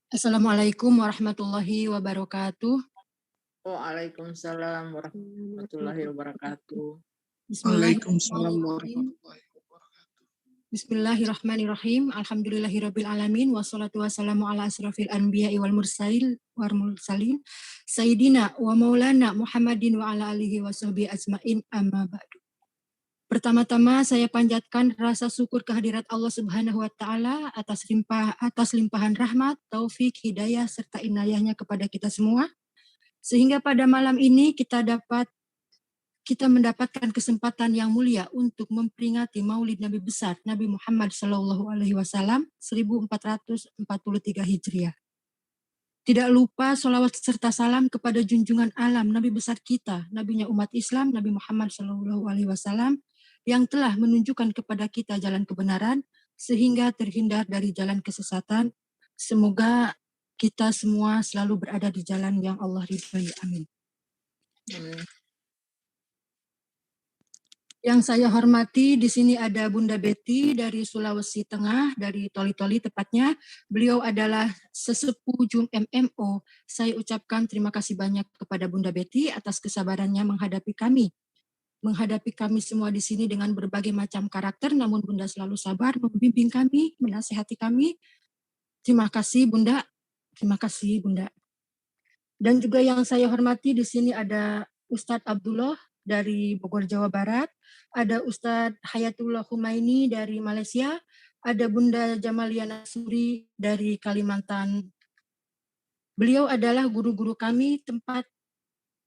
Assalamualaikum warahmatullahi wabarakatuh. Waalaikumsalam warahmatullahi wabarakatuh. Waalaikumsalam Bismillahirrahmanirrahim. warahmatullahi wabarakatuh. Bismillahirrahmanirrahim. Alhamdulillahirabbil alamin wassalatu wassalamu ala asrofil anbiya'i wal mursalin sayyidina wa maulana Muhammadin wa ala alihi washabihi ajmain amma ba'du. Pertama-tama saya panjatkan rasa syukur kehadirat Allah Subhanahu wa taala atas limpahan rahmat, taufik, hidayah serta inayahnya kepada kita semua, sehingga pada malam ini kita mendapatkan kesempatan yang mulia untuk memperingati Maulid Nabi besar Nabi Muhammad SAW 1443 Hijriah. Tidak lupa sholawat serta salam kepada junjungan alam Nabi besar kita, nabinya umat Islam Nabi Muhammad SAW yang telah menunjukkan kepada kita jalan kebenaran sehingga terhindar dari jalan kesesatan. Semoga kita semua selalu berada di jalan yang Allah ridhai. Amin. Yang saya hormati di sini ada Bunda Betty dari Sulawesi Tengah, dari Toli-Toli tepatnya. Beliau adalah sesepuh JUM MMO. Saya ucapkan terima kasih banyak kepada Bunda Betty atas kesabarannya menghadapi kami semua di sini dengan berbagai macam karakter, namun Bunda selalu sabar membimbing kami, menasihati kami. Terima kasih Bunda. Terima kasih Bunda. Dan juga yang saya hormati di sini ada Ustadz Abdullah dari Bogor, Jawa Barat, ada Ustadz Hayatullah Humaini dari Malaysia, ada Bunda Jamaliana Suri dari Kalimantan. Beliau adalah guru-guru kami,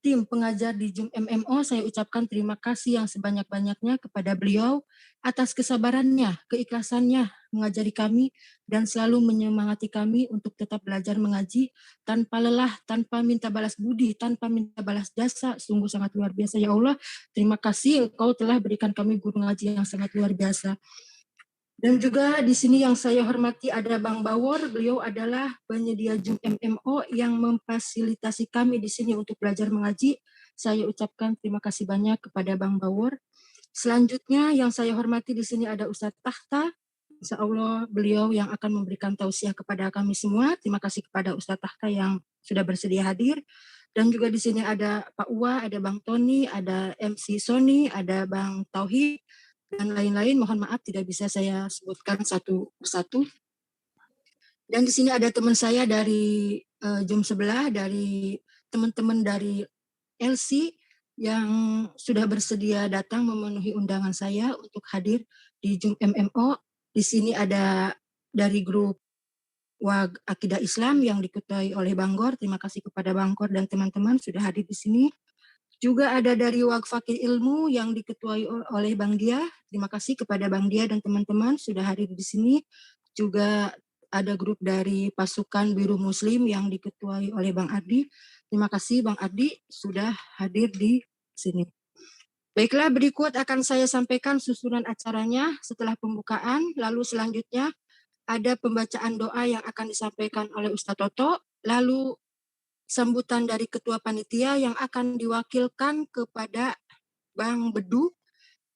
tim pengajar di JUM MMO. Saya ucapkan terima kasih yang sebanyak-banyaknya kepada beliau atas kesabarannya, keikhlasannya mengajari kami dan selalu menyemangati kami untuk tetap belajar mengaji tanpa lelah, tanpa minta balas budi, tanpa minta balas jasa. Sungguh sangat luar biasa ya Allah. Terima kasih Engkau telah berikan kami guru ngaji yang sangat luar biasa. Dan juga di sini yang saya hormati ada Bang Bawor, beliau adalah penyedia JUM MMO yang memfasilitasi kami di sini untuk belajar mengaji. Saya ucapkan terima kasih banyak kepada Bang Bawor. Selanjutnya yang saya hormati di sini ada Ustadz Tahta. Insya Allah beliau yang akan memberikan tausiah kepada kami semua. Terima kasih kepada Ustadz Tahta yang sudah bersedia hadir. Dan juga di sini ada Pak Uwa, ada Bang Tony, ada MC Sony, ada Bang Tauhid, dan lain-lain. Mohon maaf tidak bisa saya sebutkan satu persatu. Dan di sini ada teman saya dari JUM sebelah, dari teman-teman dari LC yang sudah bersedia datang memenuhi undangan saya untuk hadir di JUM MMO. Di sini ada dari grup WAG Akidah Islam yang diketuai oleh Bang Gor. Terima kasih kepada Bang Gor dan teman-teman sudah hadir di sini. Juga ada dari WAG Fakir Ilmu yang diketuai oleh Bang Dia. Terima kasih kepada Bang Dia dan teman-teman sudah hadir di sini. Juga ada grup dari Pasukan Biru Muslim yang diketuai oleh Bang Ardi. Terima kasih Bang Ardi sudah hadir di sini. Baiklah, berikut akan saya sampaikan susunan acaranya setelah pembukaan. Lalu selanjutnya ada pembacaan doa yang akan disampaikan oleh Ustadz Toto. Lalu sambutan dari Ketua Panitia yang akan diwakilkan kepada Bang Bedu,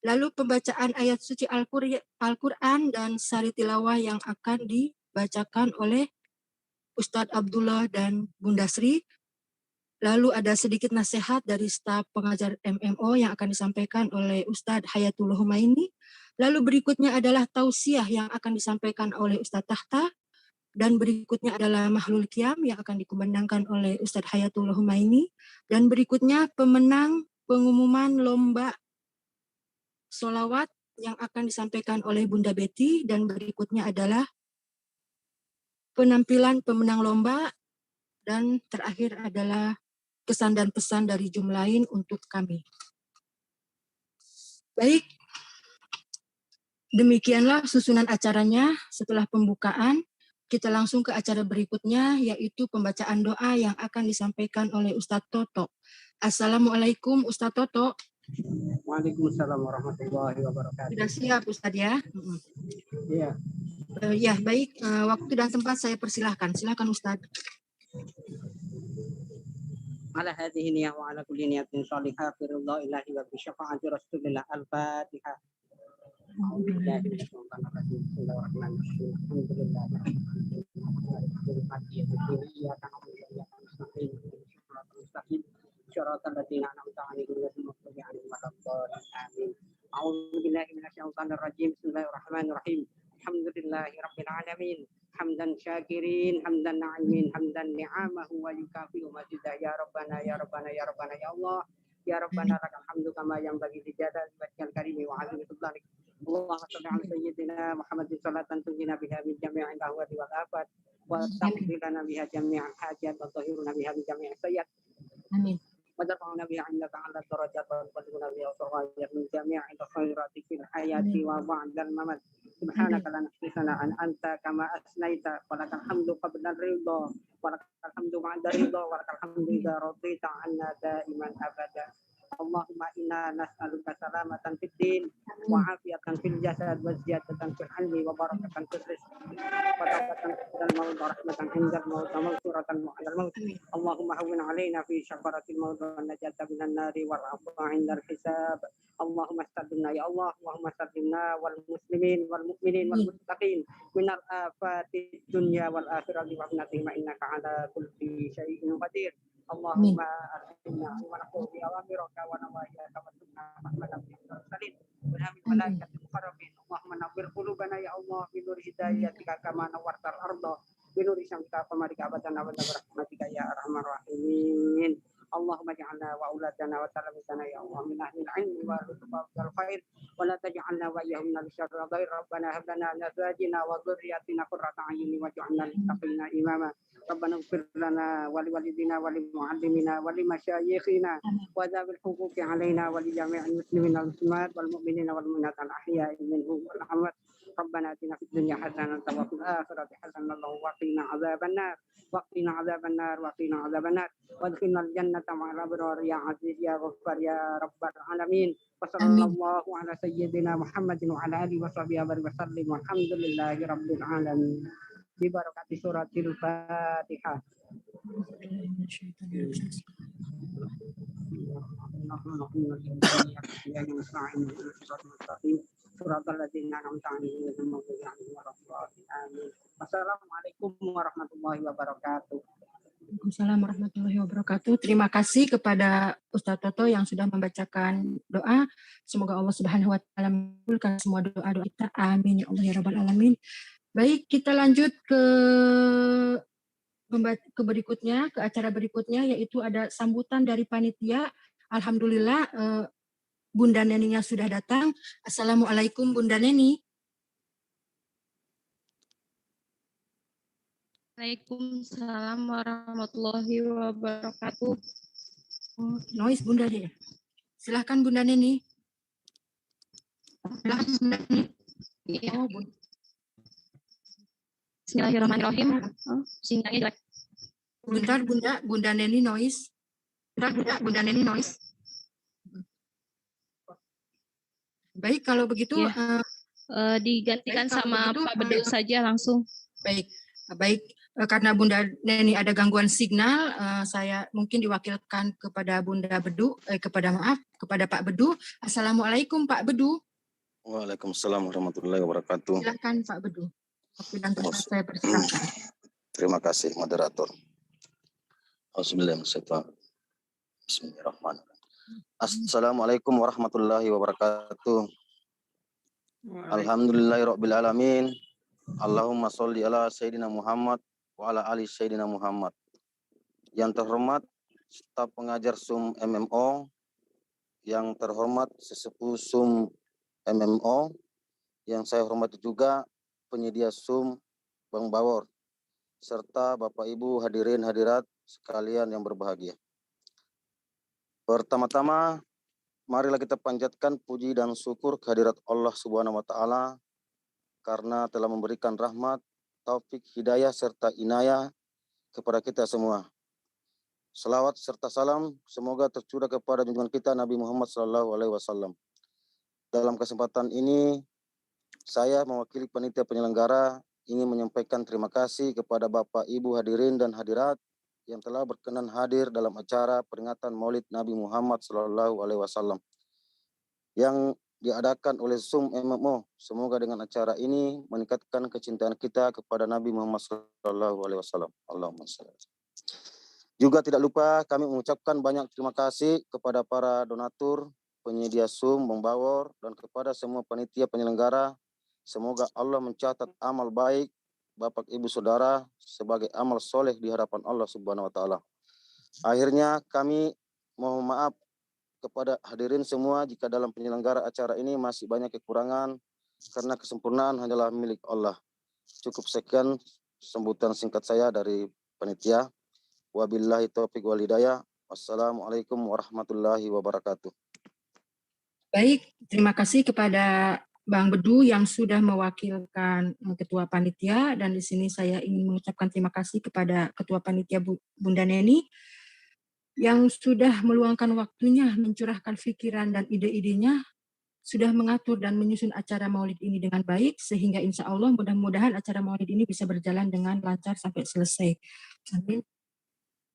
lalu pembacaan ayat suci Al-Quran dan sari tilawah yang akan dibacakan oleh Ustadz Abdullah dan Bunda Sri, lalu ada sedikit nasihat dari staf pengajar MMO yang akan disampaikan oleh Ustadz Hayatullah Humaini, lalu berikutnya adalah tausiah yang akan disampaikan oleh Ustadz Tahta, dan berikutnya adalah Mahlul Qiyam yang akan dikumandangkan oleh Ustadz Hayatullah Humaini. Dan berikutnya pengumuman lomba sholawat yang akan disampaikan oleh Bunda Betty. Dan berikutnya adalah penampilan pemenang lomba. Dan terakhir adalah kesan dan pesan dari JUM lain untuk kami. Baik, demikianlah susunan acaranya. Setelah pembukaan, kita langsung ke acara berikutnya, yaitu pembacaan doa yang akan disampaikan oleh Ustadz Toto. Assalamualaikum Ustadz Toto. Waalaikumsalam warahmatullahi wabarakatuh. Sudah siap Ustadz ya? Iya. Ya baik, waktu dan tempat saya persilahkan. Silakan Ustadz. Ala hadhihi niyah wa ala kulli niyatin shalihah fi ridha ilahi wa bi syafaati rasulillah al-Fatihah. Bismillahirrahmanirrahim. Alhamdulillahirabbil alamin. Hamdan syakirin, hamdan na'imin, hamdan ni'amahu wa yukafi'u mazidah. Ya Rabbana, ya Rabbana, ya Rabbana, ya Allah. Ya Rabbana lakal hamdu kama yang bagi dijadal wajhal karimi wa azimi sultanik. Allahumma shalli ala sayyidina Muhammadin salatan tunjina biha min jami'il ahwati wal afat wa taqdi lana biha jami'al hajat wa tahhiruna biha min jami'is sayyi'at. Amin. وترفعنا بها عندك على الدرجات وتبلغنا بها وتغير من جميع الخيرات في الحياة وبعد الممات. سبحانك لا نحصي ثناء أنت كما أثنيت ولك الحمد قبل الرضا ولك الحمد بعد الرضا ولك الحمد إذا رضيت عنا دائما أبدا. اللهم إنا نسألك سلامة في الدين وعافية في الجسد وزيادة في العلم وبركة في الرزق وتوبة عند الموت ورحمة عند الموت ومغفرة بعد الموت. اللهم هون علينا في شفرة الموت والنجاة من النار والعفو عند الحساب. اللهم استلمنا يا الله، اللهم استلمنا والمسلمين والمؤمنين والمتقين من الآفات الدنيا والآخرة برحمتك إنك على كل شيء قدير. اللهم أرحمنا ونقول بأوامرك ونواهيك وسنة محمد بن المرسلين ونعم الملائكة المقربين. اللهم نور قلوبنا يا الله بنور هدايتك كما نورت الأرض بنور شمسك فمالك أبدا أبدا برحمتك يا أرحم الراحمين. اللهم اجعلنا واولادنا وتلاميذنا يا الله من اهل العلم والرتبه والخير ولا تجعلنا واياهم من الشر غير. ربنا هب لنا من ازواجنا وذرياتنا قرة اعين واجعلنا للمتقين اماما. ربنا اغفر لنا ولوالدينا ولمعلمنا ولمشايخنا وذوي الحقوق علينا ولجميع المسلمين والمسلمات والمؤمنين والمؤمنات الاحياء منهم والاموات. ربنا اتنا في الدنيا حسنه وفي الاخره حسنه وقنا عذاب النار وقنا عذاب النار وقنا عذاب النار وادخلنا الجنة مع الأبرار يا عزيز يا غفار يا رب العالمين. وصلى الله على سيدنا محمد وعلى آله وصحبه وسلم والحمد لله رب العالمين ببركة سورة الفاتحة. Wassalamualaikum warahmatullahi wabarakatuh. Waalaikumsalam warahmatullahi wabarakatuh. Terima kasih kepada Ustadz Toto yang sudah membacakan doa. Semoga Allah Subhanahu wa taala mengabulkan semua doa-doa kita. Amin ya Allah ya rabbal alamin. Baik, kita lanjut ke berikutnya, ke acara berikutnya, yaitu ada sambutan dari panitia. Alhamdulillah Bunda Neninya sudah datang. Assalamualaikum Bunda Neni. Waalaikumsalam warahmatullahi wabarakatuh. Oh, noise Bunda deh. Silahkan Bunda Neni. Silahkan Bunda Neni. Iya. Oh, Bunda. Bismillahirrahmanirrahim. Oh, sinyalnya jelek. Bentar Bunda Neni noise. Bunda Neni noise. Baik, kalau begitu Ya. Digantikan sama Pak Bedu saja langsung. Baik. Karena Bunda Neni ada gangguan signal, saya mungkin diwakilkan kepada Bunda Bedu, kepada Pak Bedu. Assalamualaikum Pak Bedu. Waalaikumsalam warahmatullahi wabarakatuh. Silakan Pak Bedu. Waktu dan tempat saya persilakan. Terima kasih moderator. Bismillahirrahmanirrahim. Assalamualaikum warahmatullahi wabarakatuh. Alhamdulillahirabbil alamin. Allahumma sholli ala sayyidina Muhammad wa ala ali sayyidina Muhammad. Yang terhormat staf pengajar SUM MMO, yang terhormat sesepuh SUM MMO, yang saya hormati juga penyedia SUM Bang Bawor, serta Bapak Ibu hadirin hadirat sekalian yang berbahagia. Pertama-tama, marilah kita panjatkan puji dan syukur kehadirat Allah Subhanahu wa taala karena telah memberikan rahmat, taufik, hidayah serta inayah kepada kita semua. Selawat serta salam semoga tercurah kepada junjungan kita Nabi Muhammad SAW. Dalam kesempatan ini, saya mewakili panitia penyelenggara ingin menyampaikan terima kasih kepada Bapak Ibu hadirin dan hadirat yang telah berkenan hadir dalam acara peringatan Maulid Nabi Muhammad SAW yang diadakan oleh Zoom MMO. Semoga dengan acara ini meningkatkan kecintaan kita kepada Nabi Muhammad SAW. Allahumma shalli. Juga tidak lupa kami mengucapkan banyak terima kasih kepada para donatur, penyedia Zoom, membawor, dan kepada semua panitia penyelenggara. Semoga Allah mencatat amal baik Bapak Ibu Saudara sebagai amal soleh di hadapan Allah Subhanahu wa Ta'ala. Akhirnya kami mohon maaf kepada hadirin semua jika dalam penyelenggara acara ini masih banyak kekurangan karena kesempurnaan hanyalah milik Allah. Cukup sekian sambutan singkat saya dari panitia. Wabillahi taufiq wal hidayah. Wassalamualaikum warahmatullahi wabarakatuh. Baik, terima kasih kepada Bang Bedu yang sudah mewakilkan Ketua Panitia, dan di sini saya ingin mengucapkan terima kasih kepada Ketua Panitia Bunda Neni yang sudah meluangkan waktunya, mencurahkan pikiran dan ide-idenya, sudah mengatur dan menyusun acara maulid ini dengan baik, sehingga insya Allah mudah-mudahan acara maulid ini bisa berjalan dengan lancar sampai selesai. Amin.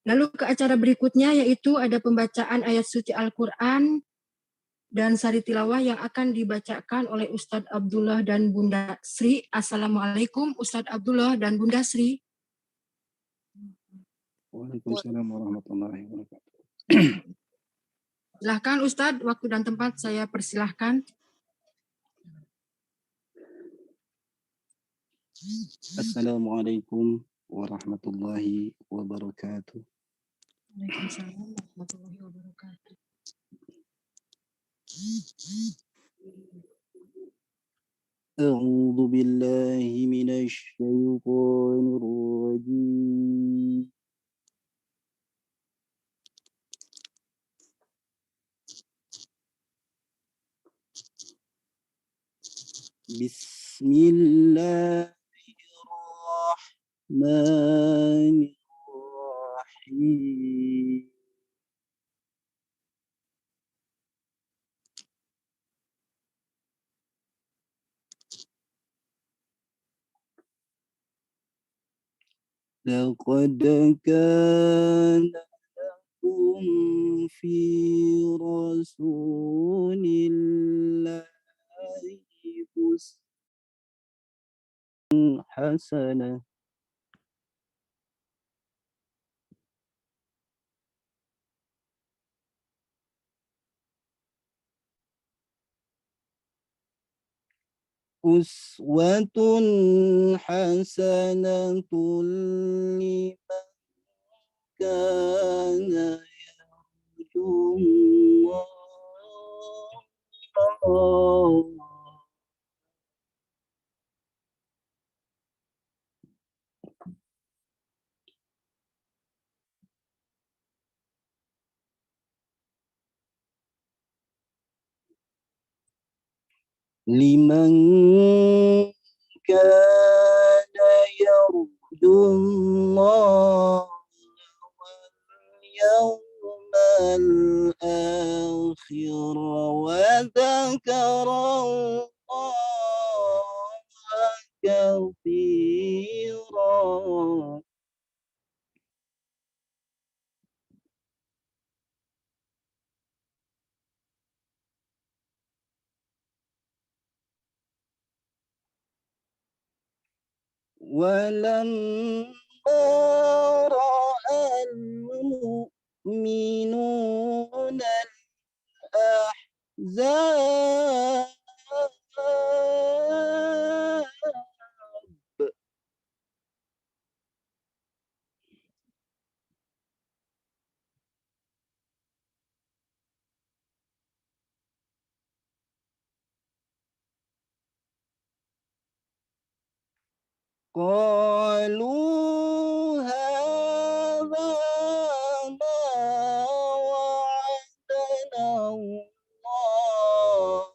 Lalu ke acara berikutnya, yaitu ada pembacaan ayat suci Al-Quran dan sari tilawah yang akan dibacakan oleh Ustadz Abdullah dan Bunda Sri. Assalamualaikum Ustadz Abdullah dan Bunda Sri. Waalaikumsalam warahmatullahi wabarakatuh. Silahkan Ustadz, waktu dan tempat saya persilahkan. Assalamualaikum warahmatullahi wabarakatuh. Waalaikumsalam warahmatullahi wabarakatuh. A'udzu billahi minasy syaithanir rajim. Bismillahirrahmanirrahim. لقد كان لكم في رسول الله أسوة حسنة لمن كان يرجو الله لمن كان يرجو الله واليوم الآخر وذكر الله كثيرا. ولما رأى المؤمنون الأحزاب قالوا هذا ما وعدنا الله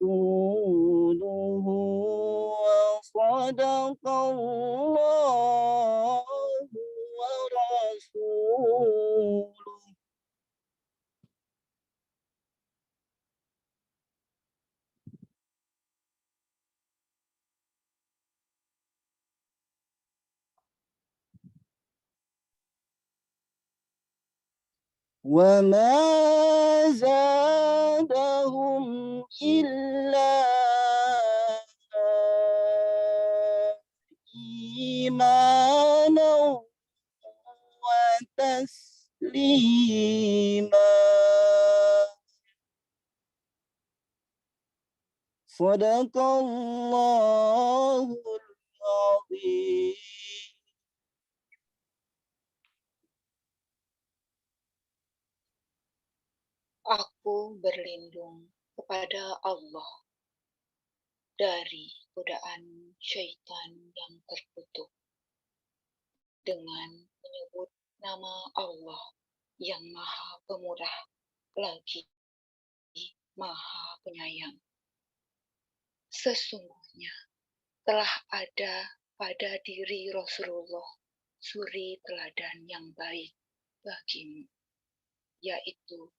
ورسوله وصدق الله ورسوله. وما زادهم زادهم إلا إيمانا وتسليما. صدق الله العظيم. Aku berlindung kepada Allah dari godaan syaitan yang terkutuk dengan menyebut nama Allah yang Maha Pemurah lagi Maha Penyayang. Sesungguhnya telah ada pada diri Rasulullah suri teladan yang baik bagimu, yaitu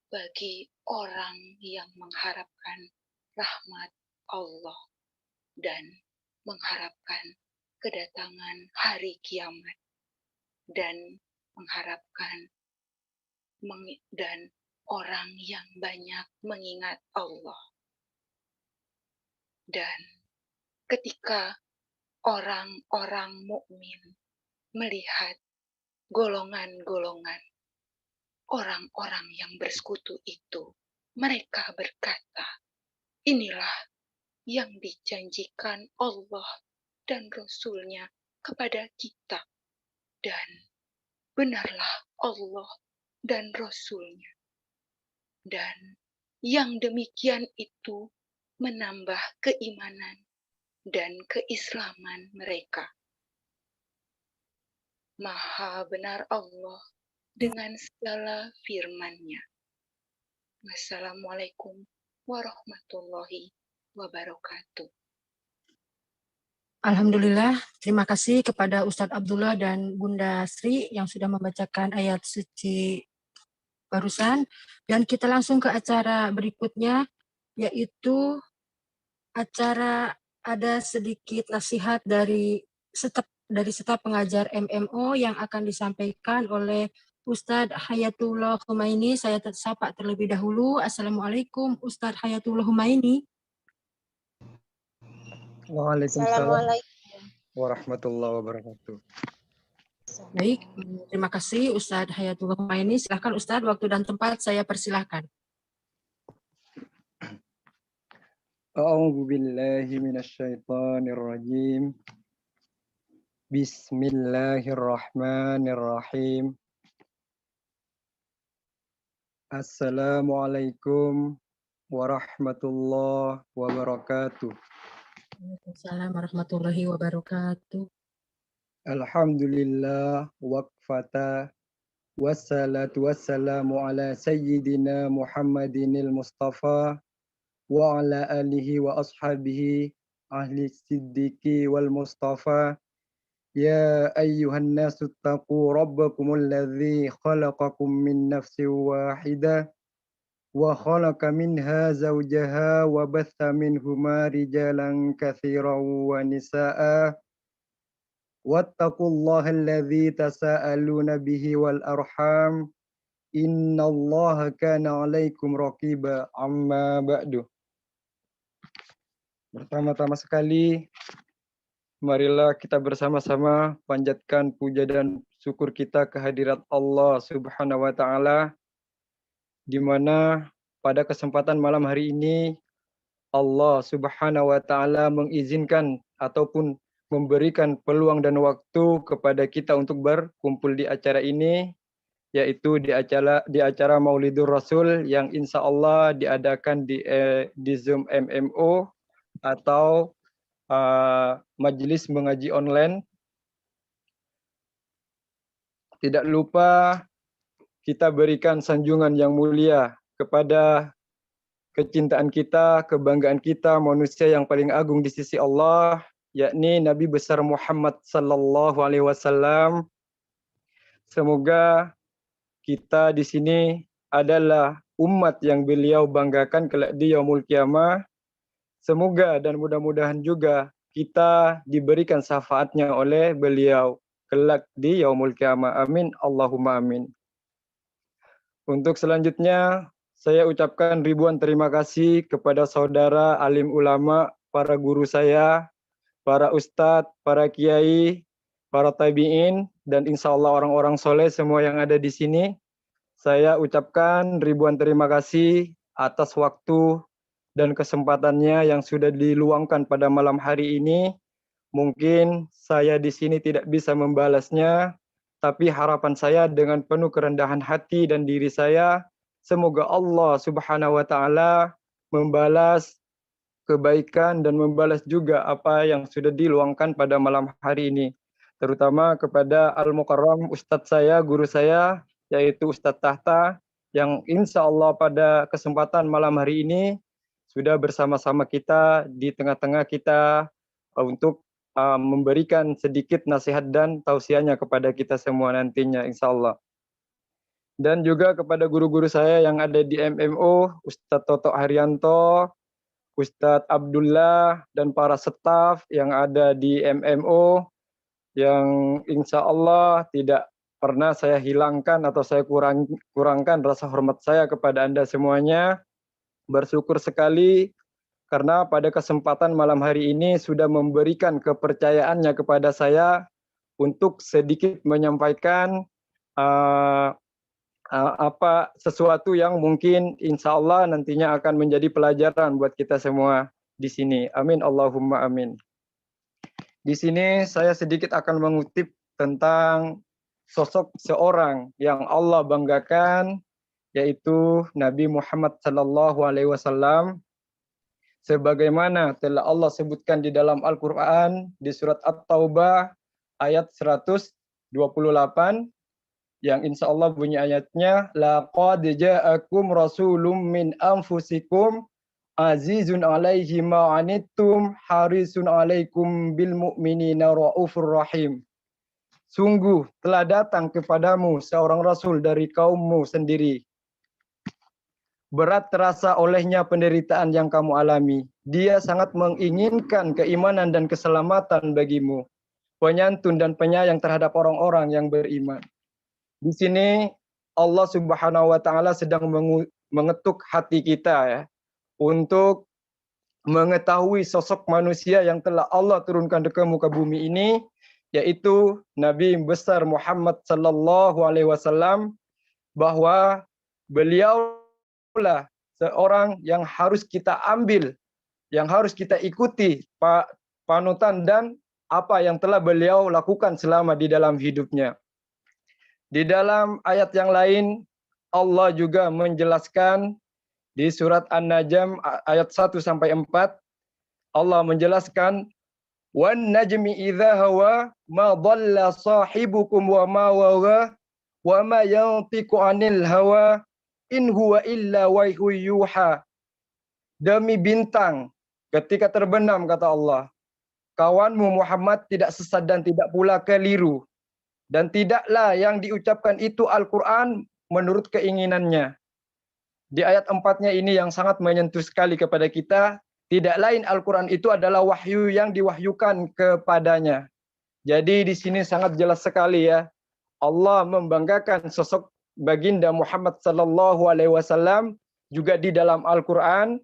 bagi orang yang mengharapkan rahmat Allah dan mengharapkan kedatangan hari kiamat dan mengharapkan dan orang yang banyak mengingat Allah. Dan ketika orang-orang mukmin melihat golongan-golongan orang-orang yang bersekutu itu, mereka berkata, inilah yang dijanjikan Allah dan Rasul-Nya kepada kita. Dan benarlah Allah dan Rasul-Nya. Dan yang demikian itu menambah keimanan dan keislaman mereka. Maha benar Allah dengan segala firman-Nya. Wassalamualaikum warahmatullahi wabarakatuh. Alhamdulillah, terima kasih kepada Ustadz Abdullah dan Bunda Sri yang sudah membacakan ayat suci barusan. Dan kita langsung ke acara berikutnya, yaitu acara ada sedikit nasihat dari staf pengajar MMO yang akan disampaikan oleh Ustadz Hayatullah Humaini. Saya sapa terlebih dahulu. Assalamualaikum Ustadz Hayatullah Humaini. Waalaikumsalam warahmatullahi wabarakatuh. Baik, terima kasih Ustadz Hayatullah Humaini. Silakan Ustadz, waktu dan tempat saya persilahkan. A'udzu billahi minasyaitonir rajim. Bismillahirrahmanirrahim. Assalamualaikum warahmatullahi wabarakatuh. Waalaikumsalam warahmatullahi wabarakatuh. Alhamdulillah waqfata wassalatu wassalamu ala sayyidina Muhammadinil Mustafa wa ala alihi wa ashabihi ahli siddiqi wal mustafa. Ya ayyuhan nasu taqu rabbakumul ladzi khalaqakum min nafsin wahidah wa khalaqa minha zawjaha wa batha minhuma rijalan katsiran wa nisaa. Wattaqullaha alladzi tasaaluna bihi wal arham. Innallaha kana 'alaikum raqiba. Amma ba'du. Pertama-tama sekali, marilah kita bersama-sama panjatkan puja dan syukur kita kehadirat Allah Subhanahu wa taala, di mana pada kesempatan malam hari ini Allah Subhanahu wa taala mengizinkan ataupun memberikan peluang dan waktu kepada kita untuk berkumpul di acara ini, yaitu di acara Maulidur Rasul yang insya Allah diadakan di Zoom MMO atau majelis mengaji online. Tidak lupa kita berikan sanjungan yang mulia kepada kecintaan kita, kebanggaan kita, manusia yang paling agung di sisi Allah, yakni Nabi besar Muhammad sallallahu alaihi wasallam. Semoga kita di sini adalah umat yang beliau banggakan kelak di yaumul qiyamah. Semoga dan mudah-mudahan juga kita diberikan syafaatnya oleh beliau kelak di yaumul qiyamah. Amin. Allahumma amin. Untuk selanjutnya, saya ucapkan ribuan terima kasih kepada saudara alim ulama, para guru saya, para ustadz, para kiai, para tabi'in, dan insya Allah orang-orang soleh semua yang ada di sini. Saya ucapkan ribuan terima kasih atas waktu dan kesempatannya yang sudah diluangkan pada malam hari ini. Mungkin saya di sini tidak bisa membalasnya, tapi harapan saya dengan penuh kerendahan hati dan diri saya, semoga Allah Subhanahu wa Ta'ala membalas kebaikan dan membalas juga apa yang sudah diluangkan pada malam hari ini. Terutama kepada Al-Mukarram Ustadz saya, guru saya, yaitu Ustadz Tahta, yang insya Allah pada kesempatan malam hari ini sudah bersama-sama kita di tengah-tengah kita untuk memberikan sedikit nasihat dan tausiahnya kepada kita semua nantinya insya Allah. Dan juga kepada guru-guru saya yang ada di MMO, Ustadz Toto Haryanto, Ustadz Abdullah, dan para staf yang ada di MMO, yang insya Allah tidak pernah saya hilangkan atau saya kurangkan rasa hormat saya kepada Anda semuanya. Bersyukur sekali karena pada kesempatan malam hari ini sudah memberikan kepercayaannya kepada saya untuk sedikit menyampaikan sesuatu yang mungkin insya Allah nantinya akan menjadi pelajaran buat kita semua di sini. Amin Allahumma amin. Di sini saya sedikit akan mengutip tentang sosok seorang yang Allah banggakan, yaitu Nabi Muhammad SAW. Sebagaimana telah Allah sebutkan di dalam Al-Quran di surat At-Taubah ayat 128 yang insya Allah bunyi ayatnya, laqad ja'akum rasulun min anfusikum azizun alaihi ma anittum harisun alaikum bil mu'minina raufur rahim. Sungguh telah datang kepadamu seorang rasul dari kaummu sendiri. Berat terasa olehnya penderitaan yang kamu alami. Dia sangat menginginkan keimanan dan keselamatan bagimu. Penyantun dan penyayang terhadap orang-orang yang beriman. Di sini Allah Subhanahu wa Ta'ala sedang mengetuk hati kita ya, untuk mengetahui sosok manusia yang telah Allah turunkan ke muka bumi ini, yaitu Nabi besar Muhammad sallallahu alaihi wasallam, bahwa beliau lah seorang yang harus kita ambil, yang harus kita ikuti panutan dan apa yang telah beliau lakukan selama di dalam hidupnya. Di dalam ayat yang lain Allah juga menjelaskan di surat An-Najm ayat 1 sampai 4, Allah menjelaskan, wan najmi idza hawa ma dhalla sahibukum wa ma wawa wa ma yantiqu anil hawa in huwa illa wahyu yuha. Demi bintang ketika terbenam, kata Allah, kawanmu Muhammad tidak sesat dan tidak pula keliru, dan tidaklah yang diucapkan itu Al-Quran menurut keinginannya. Di ayat 4-nya ini yang sangat menyentuh sekali kepada kita. Tidak lain Al-Quran itu adalah wahyu yang diwahyukan kepadanya. Jadi di sini sangat jelas sekali ya, Allah membanggakan sosok baginda Muhammad sallallahu alaihi wasallam juga di dalam Al-Quran,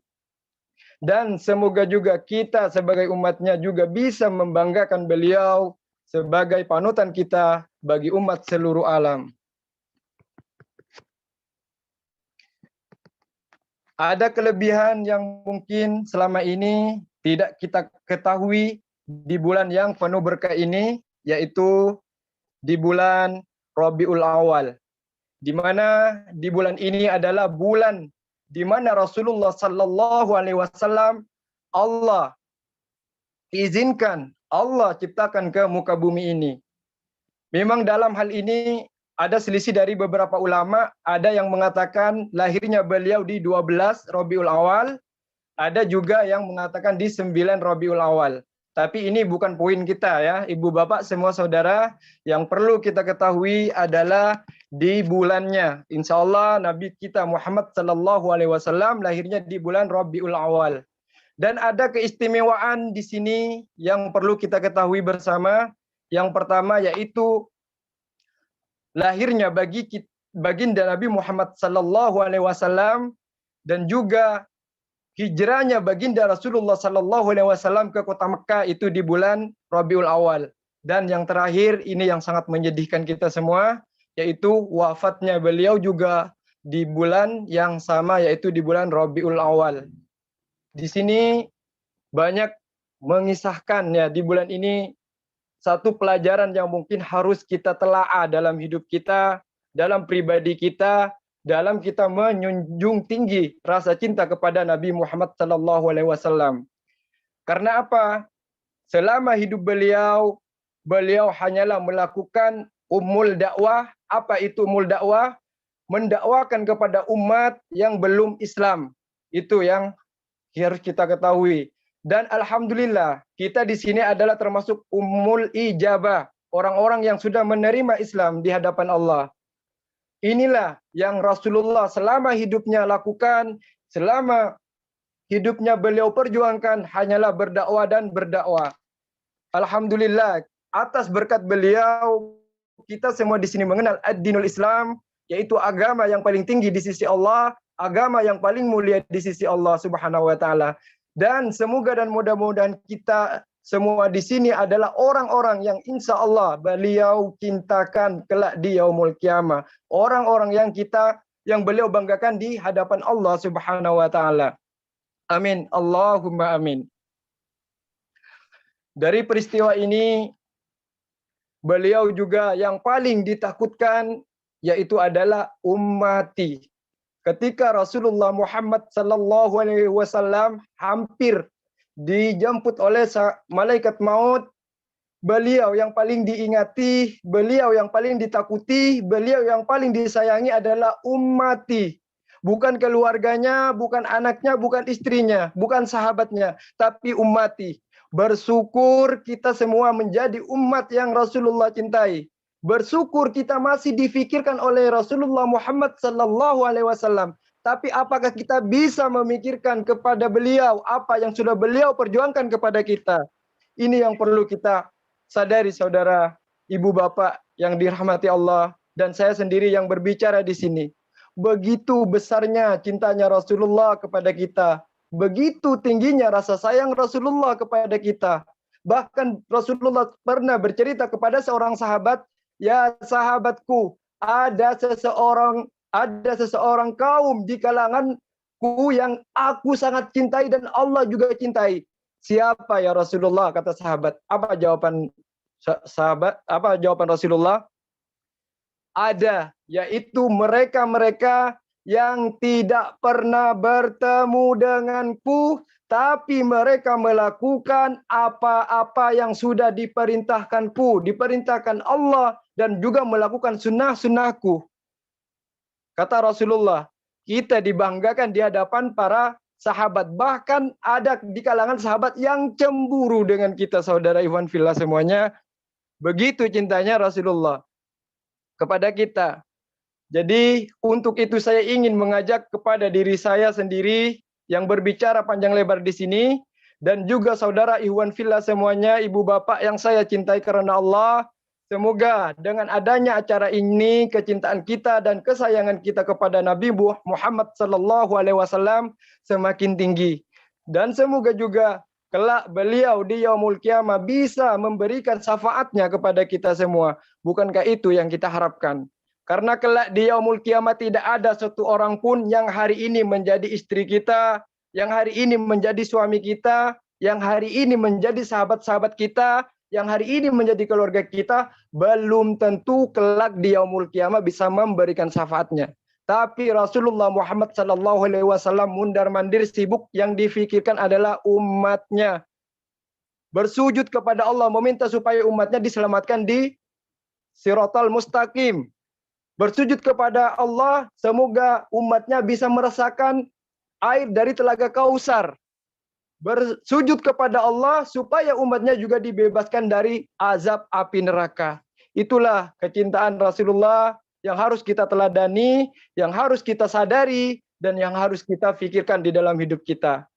dan semoga juga kita sebagai umatnya juga bisa membanggakan beliau sebagai panutan kita bagi umat seluruh alam. Ada kelebihan yang mungkin selama ini tidak kita ketahui di bulan yang penuh berkah ini, yaitu di bulan Rabiul Awal. Di mana di bulan ini adalah bulan di mana Rasulullah sallallahu alaihi wasallam Allah izinkan, Allah ciptakan ke muka bumi ini. Memang dalam hal ini ada selisih dari beberapa ulama, ada yang mengatakan lahirnya beliau di 12 Rabiul Awal, ada juga yang mengatakan di 9 Rabiul Awal. Tapi ini bukan poin kita ya, ibu bapak semua saudara, yang perlu kita ketahui adalah di bulannya. Insya Allah Nabi kita Muhammad sallallahu alaihi wasallam lahirnya di bulan Rabiul Awal. Dan ada keistimewaan di sini yang perlu kita ketahui bersama. Yang pertama yaitu lahirnya baginda Nabi Muhammad sallallahu alaihi wasallam dan juga hijrahnya baginda Rasulullah SAW ke kota Mekah itu di bulan Rabiul Awal. Dan yang terakhir, ini yang sangat menyedihkan kita semua, yaitu wafatnya beliau juga di bulan yang sama, yaitu di bulan Rabiul Awal. Di sini banyak mengisahkan ya, di bulan ini satu pelajaran yang mungkin harus kita telaah dalam hidup kita, dalam pribadi kita, dalam kita menjunjung tinggi rasa cinta kepada Nabi Muhammad SAW. Karena apa? Selama hidup beliau hanyalah melakukan ummul dakwah. Apa itu ummul dakwah? Mendakwakan kepada umat yang belum Islam. Itu yang harus kita ketahui. Dan alhamdulillah, kita di sini adalah termasuk ummul ijabah, orang-orang yang sudah menerima Islam di hadapan Allah. Inilah yang Rasulullah selama hidupnya lakukan, selama hidupnya beliau perjuangkan, hanyalah berdakwah dan berdakwah. Alhamdulillah, atas berkat beliau, kita semua di sini mengenal ad-dinul Islam, yaitu agama yang paling tinggi di sisi Allah, agama yang paling mulia di sisi Allah Subhanahu wa taala. Dan semoga dan mudah-mudahan kita semua di sini adalah orang-orang yang insya Allah beliau cintakan kelak di yaumul qiyamah. Orang-orang yang beliau banggakan di hadapan Allah Subhanahu wa taala. Amin. Allahumma amin. Dari peristiwa ini, beliau juga yang paling ditakutkan yaitu adalah ummati. Ketika Rasulullah Muhammad SAW hampir dijemput oleh malaikat maut, beliau yang paling diingati, beliau yang paling ditakuti, beliau yang paling disayangi adalah ummati. Bukan keluarganya, bukan anaknya, bukan istrinya, bukan sahabatnya, tapi ummati. Bersyukur kita semua menjadi umat yang Rasulullah cintai. Bersyukur kita masih difikirkan oleh Rasulullah Muhammad SAW. Tapi apakah kita bisa memikirkan kepada beliau apa yang sudah beliau perjuangkan kepada kita? Ini yang perlu kita sadari, saudara, ibu, bapak yang dirahmati Allah, dan saya sendiri yang berbicara di sini. Begitu besarnya cintanya Rasulullah kepada kita. Begitu tingginya rasa sayang Rasulullah kepada kita. Bahkan Rasulullah pernah bercerita kepada seorang sahabat, "Ya sahabatku, ada seseorang kaum di kalanganku yang aku sangat cintai dan Allah juga cintai." Siapa ya Rasulullah? Kata sahabat. Apa jawaban sahabat? Apa jawaban Rasulullah? Ada, yaitu mereka-mereka yang tidak pernah bertemu denganku, tapi mereka melakukan apa-apa yang sudah diperintahkanku, diperintahkan Allah, dan juga melakukan sunnah-sunnahku. Kata Rasulullah, kita dibanggakan di hadapan para sahabat. Bahkan ada di kalangan sahabat yang cemburu dengan kita, saudara Ikhwan Fillah semuanya. Begitu cintanya Rasulullah kepada kita. Jadi untuk itu saya ingin mengajak kepada diri saya sendiri yang berbicara panjang lebar di sini, dan juga saudara Ikhwan Fillah semuanya, ibu bapak yang saya cintai karena Allah. Semoga dengan adanya acara ini, kecintaan kita dan kesayangan kita kepada Nabi Muhammad SAW semakin tinggi. Dan semoga juga kelak beliau di yaumul qiyamah bisa memberikan syafaatnya kepada kita semua. Bukankah itu yang kita harapkan? Karena kelak di yaumul qiyamah tidak ada satu orang pun yang hari ini menjadi istri kita, yang hari ini menjadi suami kita, yang hari ini menjadi sahabat-sahabat kita, yang hari ini menjadi keluarga kita, belum tentu kelak di yaumul qiyamah bisa memberikan syafaatnya. Tapi Rasulullah Muhammad SAW mundar-mandir sibuk, yang difikirkan adalah umatnya. Bersujud kepada Allah, meminta supaya umatnya diselamatkan di Siratal Mustaqim. Bersujud kepada Allah, semoga umatnya bisa merasakan air dari telaga Kausar. Bersujud kepada Allah supaya umatnya juga dibebaskan dari azab api neraka. Itulah kecintaan Rasulullah yang harus kita teladani, yang harus kita sadari, dan yang harus kita pikirkan di dalam hidup kita.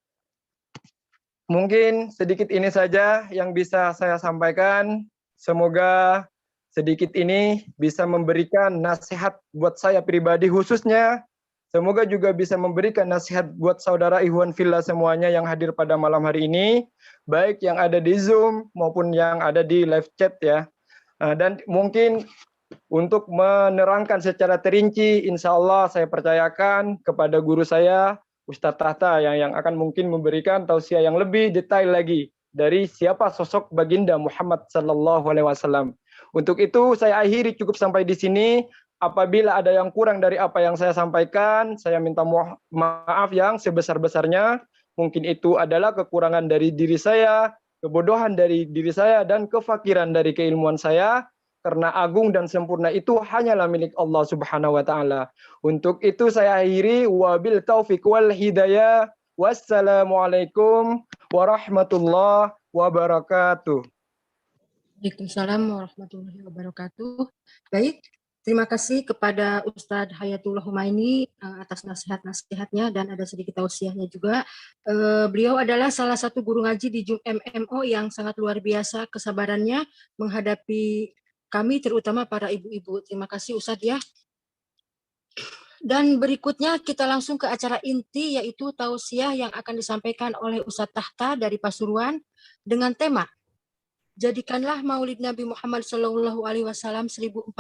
Mungkin sedikit ini saja yang bisa saya sampaikan. Semoga sedikit ini bisa memberikan nasihat buat saya pribadi khususnya, Semoga juga bisa memberikan nasihat buat saudara Ikhwan Fillah semuanya yang hadir pada malam hari ini, baik yang ada di Zoom maupun yang ada di live chat ya. Dan mungkin untuk menerangkan secara terinci, insya Allah saya percayakan kepada guru saya, Ustadz Tahta, yang akan mungkin memberikan tausiah yang lebih detail lagi dari siapa sosok baginda Muhammad Sallallahu Alaihi Wasallam. Untuk itu saya akhiri cukup sampai di sini. Apabila ada yang kurang dari apa yang saya sampaikan, saya minta maaf yang sebesar-besarnya. Mungkin itu adalah kekurangan dari diri saya, kebodohan dari diri saya, dan kefakiran dari keilmuan saya. Karena agung dan sempurna itu hanyalah milik Allah Subhanahu wa Ta'ala. Untuk itu saya akhiri, wabil taufiq wal hidayah. Wassalamualaikum warahmatullahi wabarakatuh. Waalaikumsalam warahmatullahi wabarakatuh. Baik, terima kasih kepada Ustadz Hayatullah Humaini atas nasihat-nasihatnya dan ada sedikit tausiahnya juga. Beliau adalah salah satu guru ngaji di JUM MMO yang sangat luar biasa kesabarannya menghadapi kami, terutama para ibu-ibu. Terima kasih Ustadz ya. Dan berikutnya kita langsung ke acara inti, yaitu tausiah yang akan disampaikan oleh Ustadz Tahta dari Pasuruan dengan tema Jadikanlah Maulid Nabi Muhammad SAW 1443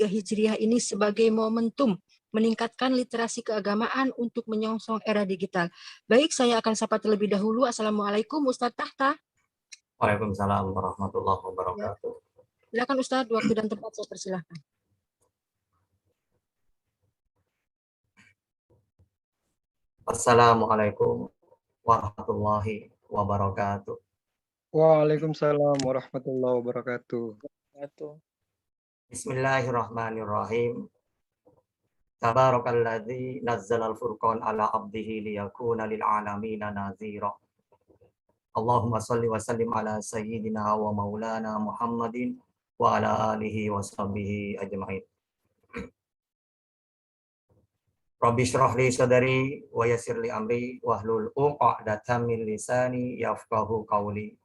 Hijriah ini sebagai momentum meningkatkan literasi keagamaan untuk menyongsong era digital. Baik, saya akan sapa terlebih dahulu. Assalamualaikum Ustadz Tahta. Waalaikumsalam warahmatullahi wabarakatuh. Silakan Ustadz, waktu dan tempat saya persilahkan. Assalamualaikum warahmatullahi wabarakatuh. Waalaikumsalam warahmatullahi wabarakatuh. Bismillahirrahmanirrahim. Tabarakalladzi nazzalal furqan ala abdihi liyakuna lil alamina nazira. Allahumma shalli wa sallim ala sayyidina wa maulana Muhammadin wa ala alihi wa sahbihi ajma'in. Rabbi shrah li sadri wa yassir li amri wahlul 'uqdatam min lisani yafqahu qawli.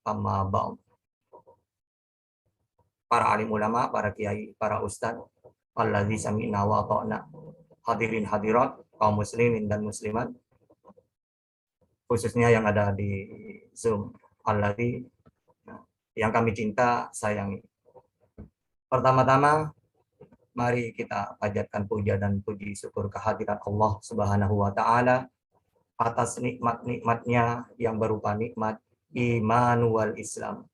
Amma ba'd. Para alim ulama, para kiai, para ustaz, alladzi sami'na wa ta'na, hadirin hadirat, kaum muslimin dan muslimat, khususnya yang ada di Zoom, alladzi yang kami cinta, sayangi. Pertama-tama, mari kita panjatkan puja dan puji syukur kehadirat Allah Subhanahu wa Ta'ala atas nikmat-nikmatnya yang berupa nikmat iman wal Islam.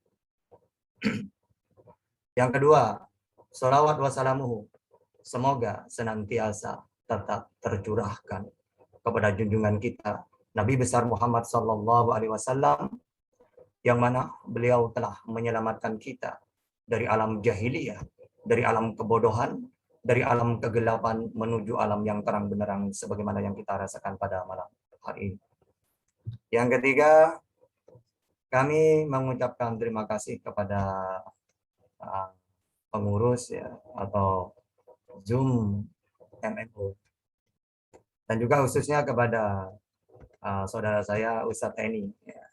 Yang kedua, sholawat wassalamuhu, semoga senantiasa tetap tercurahkan kepada junjungan kita Nabi besar Muhammad Sallallahu Alaihi Wasallam, yang mana beliau telah menyelamatkan kita dari alam jahiliyah, dari alam kebodohan, dari alam kegelapan menuju alam yang terang benderang sebagaimana yang kita rasakan pada malam hari ini. Yang ketiga, kami mengucapkan terima kasih kepada pengurus ya atau Zoom MMO dan juga khususnya kepada saudara saya Ustadz Eni ya,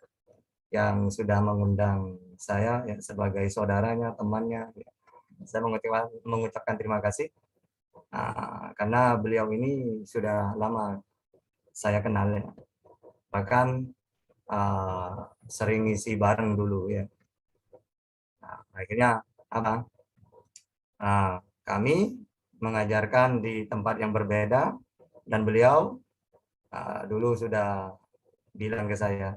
yang sudah mengundang saya ya, sebagai saudaranya, temannya. Ya. Saya mengucapkan terima kasih karena beliau ini sudah lama saya kenal ya. Bahkan sering ngisi bareng dulu ya. Nah, akhirnya apa? Kami mengajarkan di tempat yang berbeda dan beliau dulu sudah bilang ke saya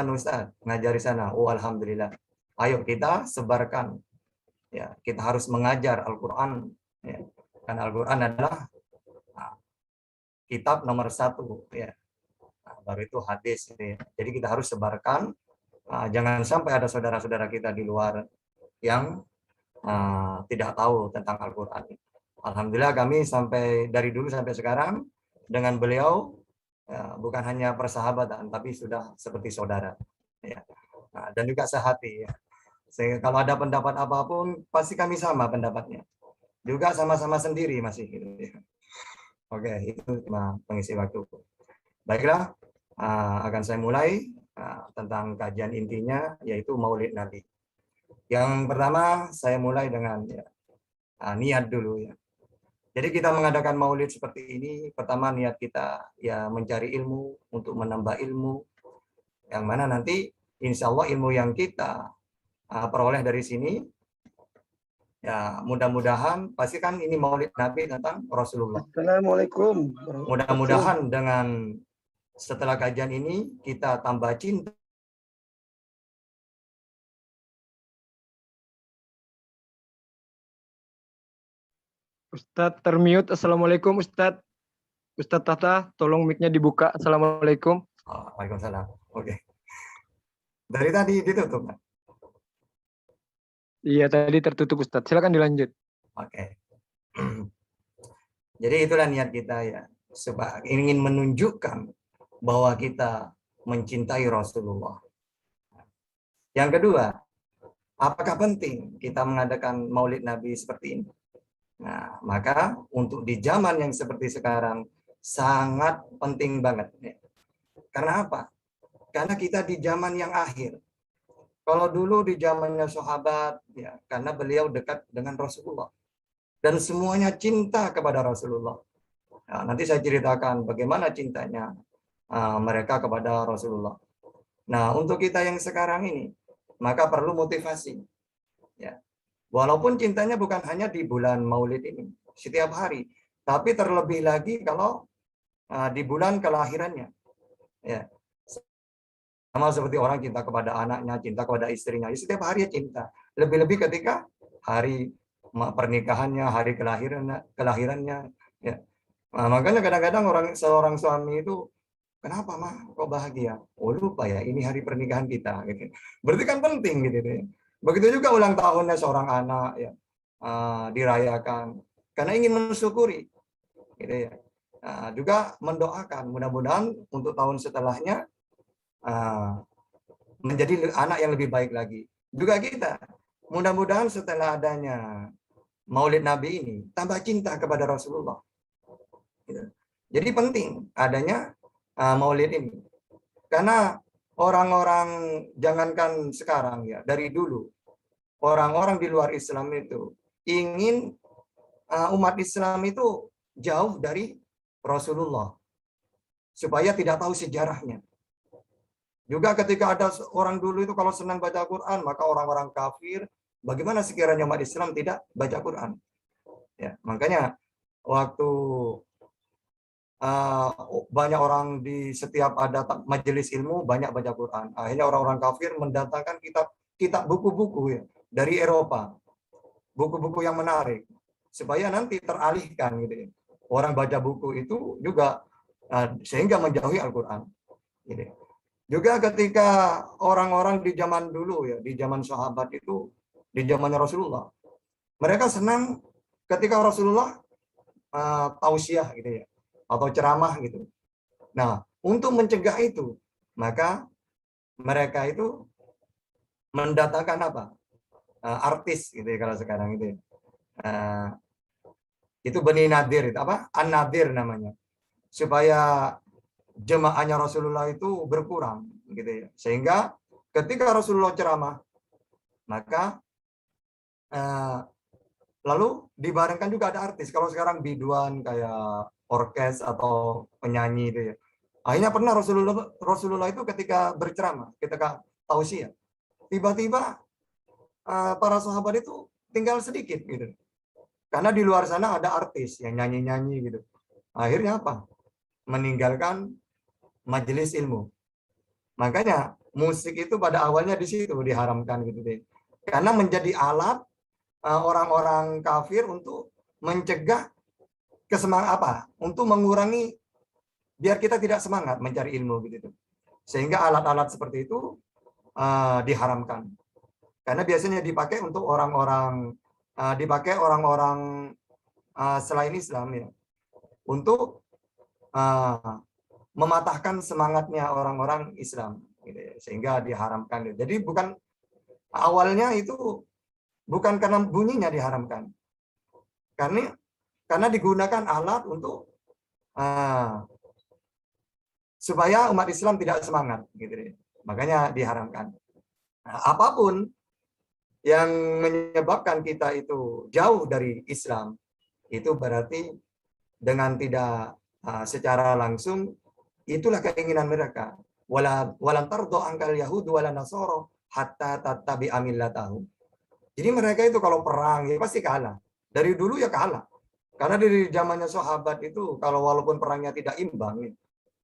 Ustaz ngajar di sana. Oh alhamdulillah. Ayo kita sebarkan. Ya, kita harus mengajar Al-Qur'an ya. Karena Al-Qur'an adalah kitab nomor 1 ya. Baru itu hadis. Ya. Jadi kita harus sebarkan, jangan sampai ada saudara-saudara kita di luar yang tidak tahu tentang Al-Quran. Alhamdulillah kami sampai dari dulu sampai sekarang dengan beliau bukan hanya persahabatan, tapi sudah seperti saudara. Ya. Dan juga sehati. Ya. Sehingga kalau ada pendapat apapun, pasti kami sama pendapatnya. Juga sama-sama sendiri masih. Gitu. Ya. Oke, itu cuma pengisi waktu. Baiklah. Akan saya mulai tentang kajian intinya yaitu Maulid Nabi. Yang pertama saya mulai dengan ya, niat dulu ya. Jadi kita mengadakan maulid seperti ini, pertama niat kita ya mencari ilmu, untuk menambah ilmu, yang mana nanti insya Allah ilmu yang kita peroleh dari sini, ya mudah-mudahan, pasti kan ini maulid Nabi tentang Rasulullah. Assalamualaikum. Mudah-mudahan dengan setelah kajian ini kita tambah cinta Ustadz termute. Assalamualaikum Ustadz. Ustadz Tata, tolong mic-nya dibuka. Assalamualaikum. Waalaikumsalam. Oke. Dari tadi ditutup, Pak? Iya, tadi tertutup Ustadz. Silakan dilanjut. Oke. Jadi itulah niat kita ya, supaya ingin menunjukkan bahwa kita mencintai Rasulullah. Yang kedua, apakah penting kita mengadakan Maulid Nabi seperti ini? Nah, maka untuk di zaman yang seperti sekarang sangat penting banget. Ya. Karena apa? Karena kita di zaman yang akhir. Kalau dulu di zamannya sahabat, ya, karena beliau dekat dengan Rasulullah. Dan semuanya cinta kepada Rasulullah. Nah, nanti saya ceritakan bagaimana cintanya mereka kepada Rasulullah. Nah, untuk kita yang sekarang ini, maka perlu motivasi. Ya. Walaupun cintanya bukan hanya di bulan Maulid ini, setiap hari, tapi terlebih lagi kalau di bulan kelahirannya. Ya. Sama seperti orang cinta kepada anaknya, cinta kepada istrinya, ya, setiap hari cinta. Lebih-lebih ketika hari pernikahannya, hari kelahirannya. Ya. Nah, makanya kadang-kadang seorang suami itu, kenapa mah kok bahagia? Oh lupa ya, ini hari pernikahan kita. Gitu. Berarti kan penting gitu ya. Begitu juga ulang tahunnya seorang anak ya, dirayakan karena ingin mensyukuri, gitu ya. Juga mendoakan mudah-mudahan untuk tahun setelahnya menjadi anak yang lebih baik lagi. Juga kita mudah-mudahan setelah adanya Maulid Nabi ini tambah cinta kepada Rasulullah. Gitu. Jadi penting adanya Maulid ini karena orang-orang jangankan sekarang ya, dari dulu orang-orang di luar Islam itu ingin umat Islam itu jauh dari Rasulullah supaya tidak tahu sejarahnya. Juga ketika ada orang dulu itu kalau senang baca Quran, maka orang-orang kafir, bagaimana sekiranya umat Islam tidak baca Quran? Ya, makanya waktu banyak orang di setiap ada majelis ilmu banyak baca Quran. Akhirnya orang-orang kafir mendatangkan kitab buku-buku ya dari Eropa, buku-buku yang menarik supaya nanti teralihkan gitu ya. Orang baca buku itu juga sehingga menjauhi Al-Quran. Gitu. Juga ketika orang-orang di zaman dulu ya, di zaman sahabat itu, di zamannya Rasulullah, mereka senang ketika Rasulullah tausiah gitu ya. Atau ceramah gitu. Nah, untuk mencegah itu, maka mereka itu mendatangkan apa? Artis gitu ya kalau sekarang itu. Itu Bani Nadir itu apa? An-Nadir namanya. Supaya jemaahnya Rasulullah itu berkurang gitu ya. Sehingga ketika Rasulullah ceramah, maka lalu dibarengkan juga ada artis. Kalau sekarang biduan kayak orkes atau penyanyi itu ya. Akhirnya pernah Rasulullah itu ketika berceramah, ketika tausiah, tiba-tiba para sahabat itu tinggal sedikit gitu. Karena di luar sana ada artis yang nyanyi-nyanyi gitu. Akhirnya apa? Meninggalkan majelis ilmu. Makanya musik itu pada awalnya di situ diharamkan gitu deh. Karena menjadi alat orang-orang kafir untuk mencegah kesemangat apa? Untuk mengurangi biar kita tidak semangat mencari ilmu gitu. Sehingga alat-alat seperti itu diharamkan. Karena biasanya dipakai untuk orang-orang selain Islam ya. Untuk mematahkan semangatnya orang-orang Islam gitu ya. Sehingga diharamkan. Jadi bukan awalnya itu bukan karena bunyinya diharamkan. Karena digunakan alat untuk supaya umat Islam tidak semangat, gitu. Makanya diharamkan. Nah, apapun yang menyebabkan kita itu jauh dari Islam, itu berarti dengan tidak secara langsung itulah keinginan mereka. Walan tardo angkal Yahud wala Nasoro hatta tattabi'a millatahum. Jadi mereka itu kalau perang ya pasti kalah. Dari dulu ya kalah. Karena dari zamannya sahabat itu kalau walaupun perangnya tidak imbang,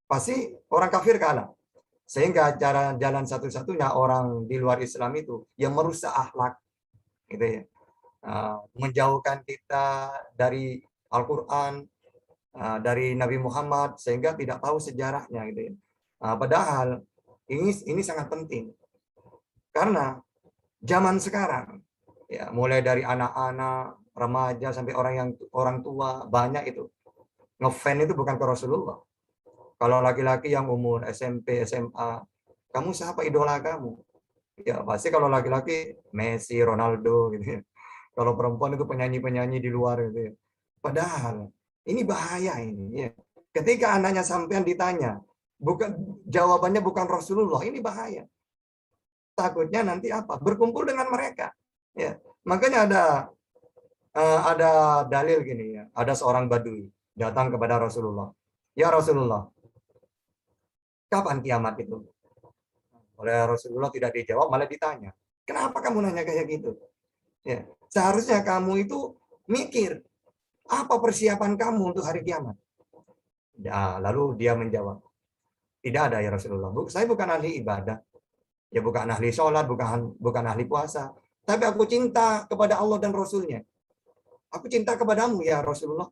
pasti orang kafir kalah. Sehingga cara jalan satu-satunya orang di luar Islam itu yang merusak akhlak, gitu ya, menjauhkan kita dari Al-Quran, dari Nabi Muhammad, sehingga tidak tahu sejarahnya, gitu ya. Padahal ini sangat penting karena zaman sekarang, ya, mulai dari anak-anak, remaja sampai orang tua banyak itu ngefan itu bukan ke Rasulullah. Kalau laki-laki yang umur SMP, SMA, kamu siapa idola kamu? Ya pasti kalau laki-laki Messi, Ronaldo gitu ya. Kalau perempuan itu penyanyi-penyanyi di luar gitu ya. Padahal ini bahaya ini ya. Ketika anaknya sampean ditanya, jawabannya bukan Rasulullah, ini bahaya. Takutnya nanti apa? Berkumpul dengan mereka. Ya, makanya ada dalil gini ya. Ada seorang badui datang kepada Rasulullah. Ya Rasulullah, kapan kiamat itu? Oleh Rasulullah tidak dijawab, malah ditanya. Kenapa kamu nanya kayak gitu? Ya, seharusnya kamu itu mikir apa persiapan kamu untuk hari kiamat. Ya, lalu dia menjawab, tidak ada ya Rasulullah. Saya bukan ahli ibadah, ya bukan ahli sholat, bukan ahli puasa. Tapi aku cinta kepada Allah dan Rasulnya. Aku cinta kepadamu ya Rasulullah.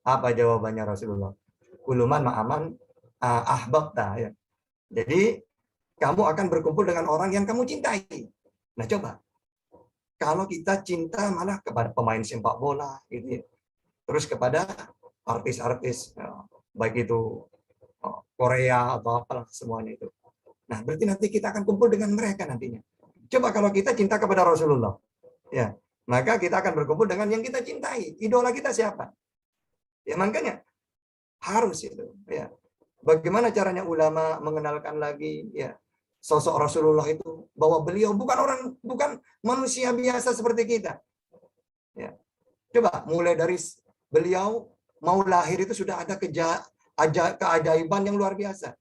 Apa jawabannya Rasulullah? Kuluman ma'aman ahbabta. Ya. Jadi kamu akan berkumpul dengan orang yang kamu cintai. Nah coba, kalau kita cinta malah kepada pemain sepak bola, gitu ya. Terus kepada artis-artis, baik itu Korea atau apalah semuanya itu. Nah berarti nanti kita akan kumpul dengan mereka nantinya. Coba kalau kita cinta kepada Rasulullah, ya, maka kita akan berkumpul dengan yang kita cintai. Idola kita siapa? Ya makanya harus itu. Ya. Bagaimana caranya ulama mengenalkan lagi ya sosok Rasulullah itu, bahwa beliau bukan manusia biasa seperti kita. Ya. Coba mulai dari beliau mau lahir itu sudah ada keajaiban yang luar biasa.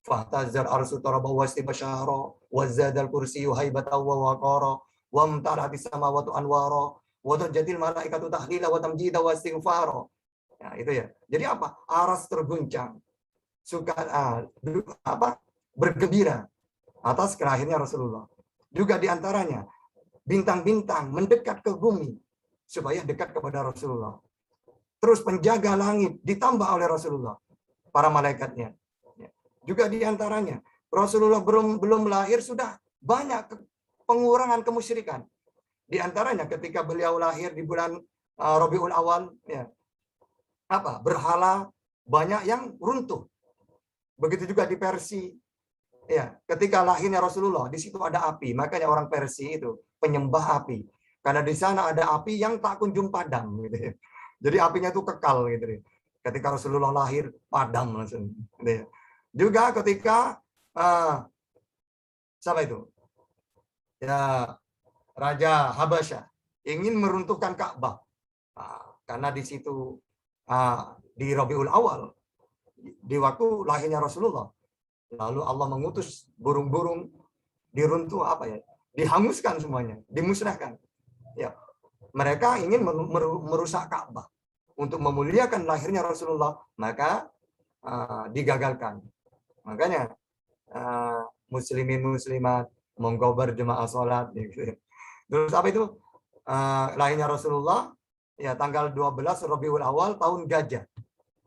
Fahtazal arsu taraba wastibasyara wazadal kursiyyu haibatan wa waqara wa amtaratis samawati anwara wa tajadil malaikatu tahlila wa tamjida wa istighfara. Ya, itu ya. Jadi apa? Aras terguncang. Bergembira atas kelahirannya Rasulullah. Juga diantaranya bintang-bintang mendekat ke bumi supaya dekat kepada Rasulullah. Terus penjaga langit ditambah oleh Rasulullah, para malaikatnya. Juga diantaranya Rasulullah belum lahir sudah banyak pengurangan kemusyrikan. Di antaranya ketika beliau lahir di bulan Rabiul Awal, ya, berhala banyak yang runtuh. Begitu juga di Persia. Ya, ketika lahirnya Rasulullah, di situ ada api. Makanya orang Persia itu penyembah api. Karena di sana ada api yang tak kunjung padam. Gitu ya. Jadi apinya itu kekal. Gitu ya. Ketika Rasulullah lahir, padam langsung. Gitu ya. Juga ketika siapa itu? Ya, Raja Habasyah ingin meruntuhkan Ka'bah. Karena di situ di Rabiul Awal, di waktu lahirnya Rasulullah, lalu Allah mengutus burung-burung diruntuh dihanguskan semuanya, dimusnahkan. Ya, mereka ingin merusak Ka'bah untuk memuliakan lahirnya Rasulullah, maka digagalkan. Makanya muslimin muslimat monggo berjemaah sholat. Gitu. Terus apa itu? Lahirnya Rasulullah ya tanggal 12 Rabiul Awal tahun gajah.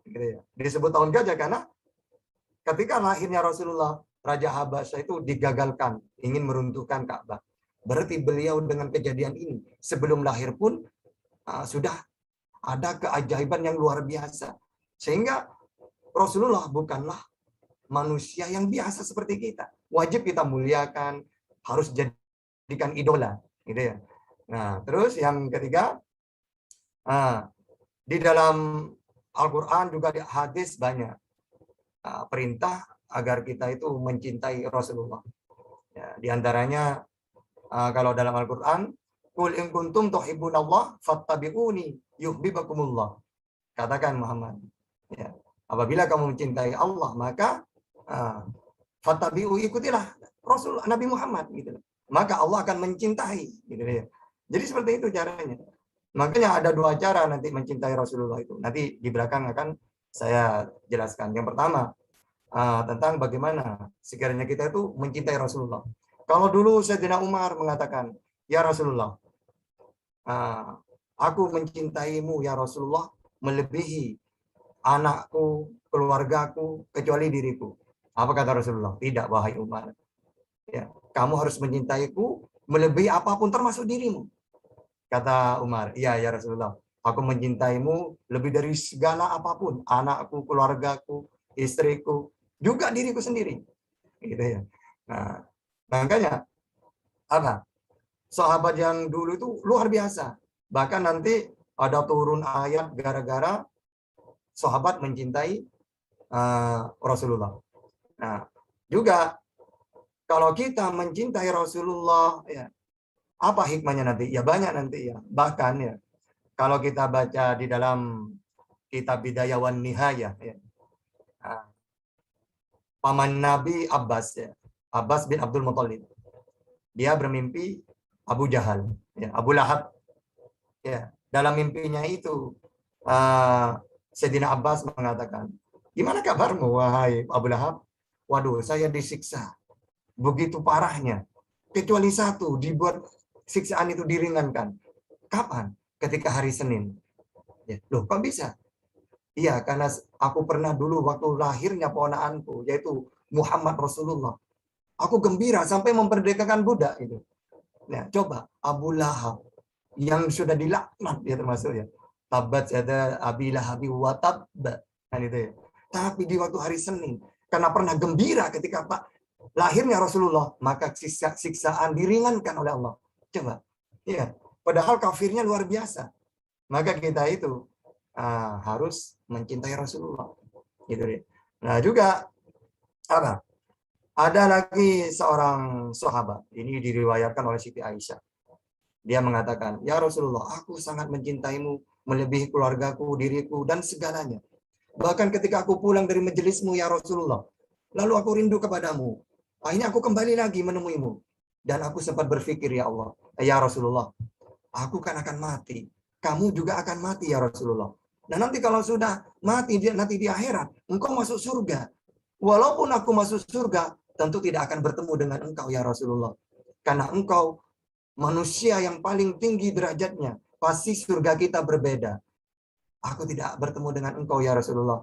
Gitu ya. Disebut tahun gajah karena ketika lahirnya Rasulullah, Raja Habasyah itu digagalkan, ingin meruntuhkan Ka'bah. Berarti beliau dengan kejadian ini sebelum lahir pun sudah ada keajaiban yang luar biasa. Sehingga Rasulullah bukanlah manusia yang biasa seperti kita. Wajib kita muliakan, harus jadikan idola, gitu ya. Nah, terus yang ketiga, di dalam Al-Quran juga di hadis banyak perintah agar kita itu mencintai Rasulullah. Ya, di antaranya kalau dalam Al-Quran Qul in kuntum tuhibbunallah fattabi'uni yuhibbukumullah. Katakan Muhammad. Ya. Apabila kamu mencintai Allah, maka fattabi'u, ikutilah Rasul Nabi Muhammad gitu. Maka Allah akan mencintai gitu ya. Jadi seperti itu caranya. Makanya ada dua cara nanti mencintai Rasulullah itu. Nanti di belakang akan saya jelaskan. Yang pertama tentang bagaimana sekiranya kita itu mencintai Rasulullah. Kalau dulu Sayyidina Umar mengatakan, ya Rasulullah, aku mencintaimu ya Rasulullah melebihi anakku, keluargaku, kecuali diriku. Apa kata Rasulullah? Tidak, wahai Umar. Ya, kamu harus mencintaiku melebihi apapun termasuk dirimu. Kata Umar, iya ya Rasulullah, aku mencintaimu lebih dari segala apapun, anakku, keluargaku, istriku, juga diriku sendiri. Gitu ya. Nah, makanya apa? Sahabat yang dulu itu luar biasa. Bahkan nanti ada turun ayat gara-gara sahabat mencintai Rasulullah. Nah, juga kalau kita mencintai Rasulullah, ya, apa hikmahnya nanti? Ya banyak nanti ya. Bahkan ya, kalau kita baca di dalam kitab Bidayah wan Nihayah, ya, paman Nabi Abbas, ya, Abbas bin Abdul Muthalib, dia bermimpi Abu Jahal, ya, Abu Lahab. Ya, dalam mimpinya itu Sayyidina Abbas mengatakan, gimana kabarmu wahai Abu Lahab? Waduh, saya disiksa begitu parahnya. Kecuali satu, dibuat siksaan itu diringankan. Kapan? Ketika hari Senin. Ya, loh, kok bisa? Iya, karena aku pernah dulu waktu lahirnya ponakanku, yaitu Muhammad Rasulullah. Aku gembira sampai memperdekakan budak itu. Nah, coba Abu Lahab yang sudah dilaknat, ya termasuk ya. Tabat ada Abi Lahabi wa tab. Kan itu ya. Tapi di waktu hari Senin, karena pernah gembira ketika lahirnya Rasulullah, maka siksaan diringankan oleh Allah. Coba. Ya, padahal kafirnya luar biasa. Maka kita itu harus mencintai Rasulullah. Gitu ya. Nah, juga apa? Ada lagi seorang sahabat, ini diriwayatkan oleh Siti Aisyah. Dia mengatakan, ya Rasulullah, aku sangat mencintaimu melebihi keluargaku, diriku, dan segalanya. Bahkan ketika aku pulang dari majelismu, ya Rasulullah, lalu aku rindu kepadamu. Akhirnya aku kembali lagi menemuimu. Dan aku sempat berpikir, ya Allah, ya Rasulullah, aku kan akan mati. Kamu juga akan mati, ya Rasulullah. Nah nanti kalau sudah mati, nanti di akhirat, engkau masuk surga. Walaupun aku masuk surga, tentu tidak akan bertemu dengan engkau, ya Rasulullah. Karena engkau manusia yang paling tinggi derajatnya. Pasti surga kita berbeda. Aku tidak bertemu dengan engkau, ya Rasulullah.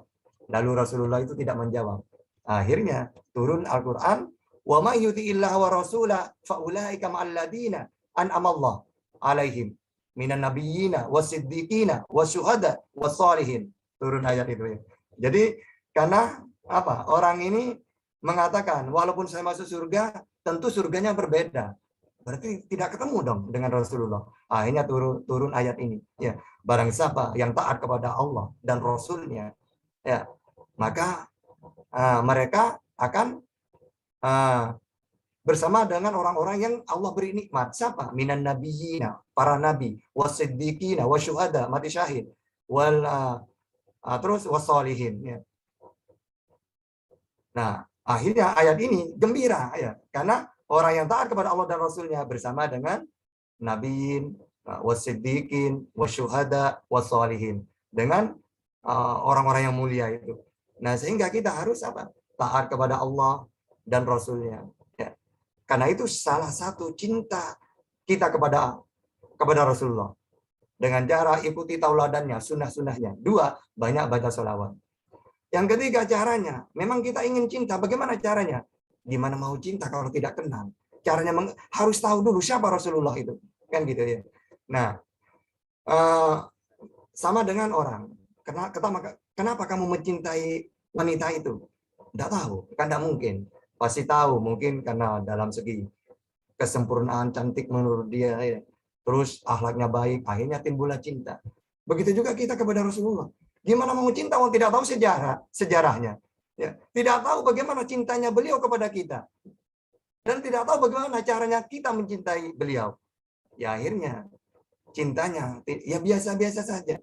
Lalu Rasulullah itu tidak menjawab. Akhirnya turun Al-Quran. Wa may yuti'illah wa rasulah fa'ulaika ma'alladina an'amallah alaihim minan nabiyyina wasiddiqina wasyuhada wassalihin. Turun ayat itu ya. Jadi karena apa? Orang ini mengatakan walaupun saya masuk surga, tentu surganya berbeda. Berarti tidak ketemu dong dengan Rasulullah. Akhirnya turun ayat ini. Ya, barang siapa yang taat kepada Allah dan Rasulnya, ya, maka mereka akan bersama dengan orang-orang yang Allah beri nikmat. Siapa? Minan nabiyina, para nabi, wasiddiqina, wasyuhada, mati syahid, terus wassalihin. Ya. Nah, akhirnya ayat ini gembira ya, karena orang yang taat kepada Allah dan Rasulnya bersama dengan nabiin, wasiddiqin, wasyuhada, wassalihin, dengan orang-orang yang mulia itu. Nah, sehingga kita harus apa? Taat kepada Allah dan Rasulnya. Ya. Karena itu salah satu cinta kita kepada Rasulullah. Dengan cara ikuti tauladannya, sunnah-sunnahnya. 2, banyak baca sholawat. Yang ketiga caranya, memang kita ingin cinta. Bagaimana caranya? Gimana mau cinta kalau tidak kenal? Caranya harus tahu dulu siapa Rasulullah itu. Kan gitu ya. Nah, sama dengan orang. Kenapa kamu mencintai wanita itu? Tidak tahu, kan tidak mungkin. Pasti tahu, mungkin karena dalam segi kesempurnaan cantik menurut dia, ya. Terus akhlaknya baik, akhirnya timbullah cinta. Begitu juga kita kepada Rasulullah. Gimana mau cinta kalau tidak tahu sejarahnya? Ya, tidak tahu bagaimana cintanya beliau kepada kita. Dan tidak tahu bagaimana caranya kita mencintai beliau. Ya akhirnya cintanya ya biasa-biasa saja.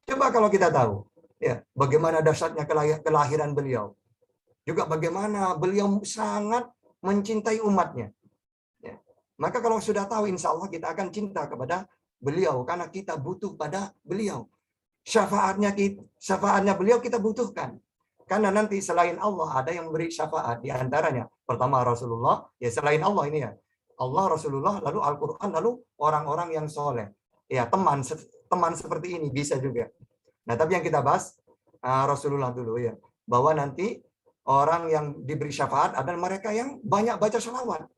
Coba kalau kita tahu ya bagaimana dahsyatnya kelahiran beliau. Juga bagaimana beliau sangat mencintai umatnya. Ya. Maka kalau sudah tahu insya Allah kita akan cinta kepada beliau karena kita butuh pada beliau. Syafaatnya beliau kita butuhkan. Karena nanti selain Allah ada yang memberi syafaat di antaranya. Pertama Rasulullah, ya selain Allah ini ya. Allah, Rasulullah, lalu Al-Quran, lalu orang-orang yang soleh. Ya teman seperti ini bisa juga. Nah tapi yang kita bahas Rasulullah dulu ya. Bahwa nanti orang yang diberi syafaat adalah mereka yang banyak baca sholawat.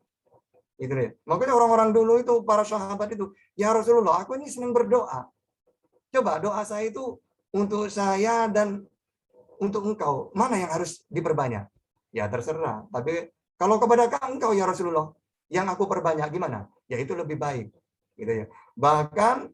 Gitu ya. Makanya orang-orang dulu itu, para sahabat itu, ya Rasulullah, aku ini senang berdoa. Coba doa saya itu untuk saya dan untuk engkau. Mana yang harus diperbanyak? Ya terserah. Tapi kalau kepada engkau ya Rasulullah, yang aku perbanyak gimana? Ya itu lebih baik. Gitu ya. Bahkan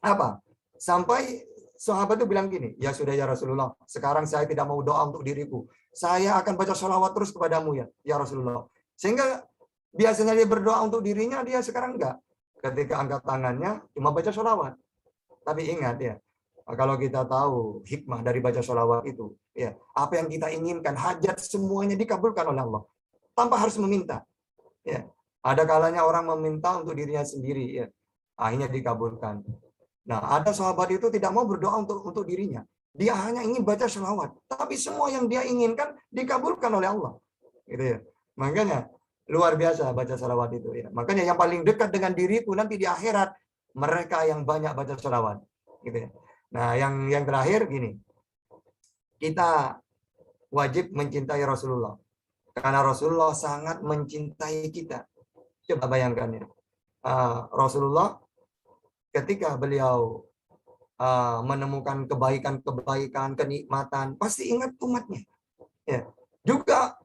apa? Sampai sahabat itu bilang gini, ya sudah ya Rasulullah, sekarang saya tidak mau doa untuk diriku. Saya akan baca sholawat terus kepadamu ya Rasulullah. Sehingga biasanya dia berdoa untuk dirinya, dia sekarang enggak. Ketika angkat tangannya, cuma baca sholawat. Tapi ingat ya, kalau kita tahu hikmah dari baca sholawat itu, ya apa yang kita inginkan, hajat semuanya dikabulkan oleh Allah. Tanpa harus meminta. Ya, ada kalanya orang meminta untuk dirinya sendiri, ya akhirnya dikabulkan. Nah, ada sahabat itu tidak mau berdoa untuk dirinya. Dia hanya ingin baca sholawat. Tapi semua yang dia inginkan dikabulkan oleh Allah. Gitu ya. Makanya luar biasa baca sholawat itu. Ya. Makanya yang paling dekat dengan diriku nanti di akhirat, mereka yang banyak baca sholawat. Gitu ya. Nah, yang terakhir gini. Kita wajib mencintai Rasulullah. Karena Rasulullah sangat mencintai kita. Coba bayangkan ya. Rasulullah ketika beliau menemukan kebaikan-kebaikan, kenikmatan, pasti ingat umatnya. Ya. Juga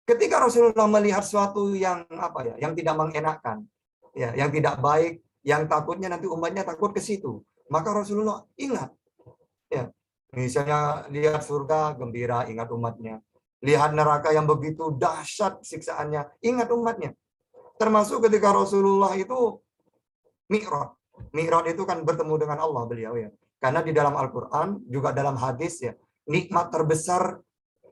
ketika Rasulullah melihat sesuatu yang yang tidak mengenakan, ya, yang tidak baik, yang takutnya nanti umatnya takut ke situ, maka Rasulullah ingat. Ya. Misalnya lihat surga gembira, ingat umatnya. Lihat neraka yang begitu dahsyat siksaannya, ingat umatnya. Termasuk ketika Rasulullah itu Mi'raj. Mi'raj itu kan bertemu dengan Allah beliau ya. Karena di dalam Al-Quran, juga dalam hadis ya, nikmat terbesar,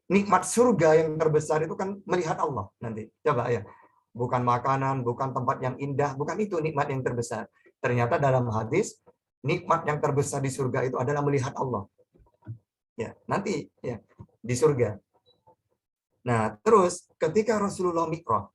nikmat surga yang terbesar itu kan melihat Allah nanti. Coba ya. Bukan makanan, bukan tempat yang indah, bukan itu nikmat yang terbesar. Ternyata dalam hadis, nikmat yang terbesar di surga itu adalah melihat Allah. Ya, nanti ya di surga. Nah, terus ketika Rasulullah Mi'raj,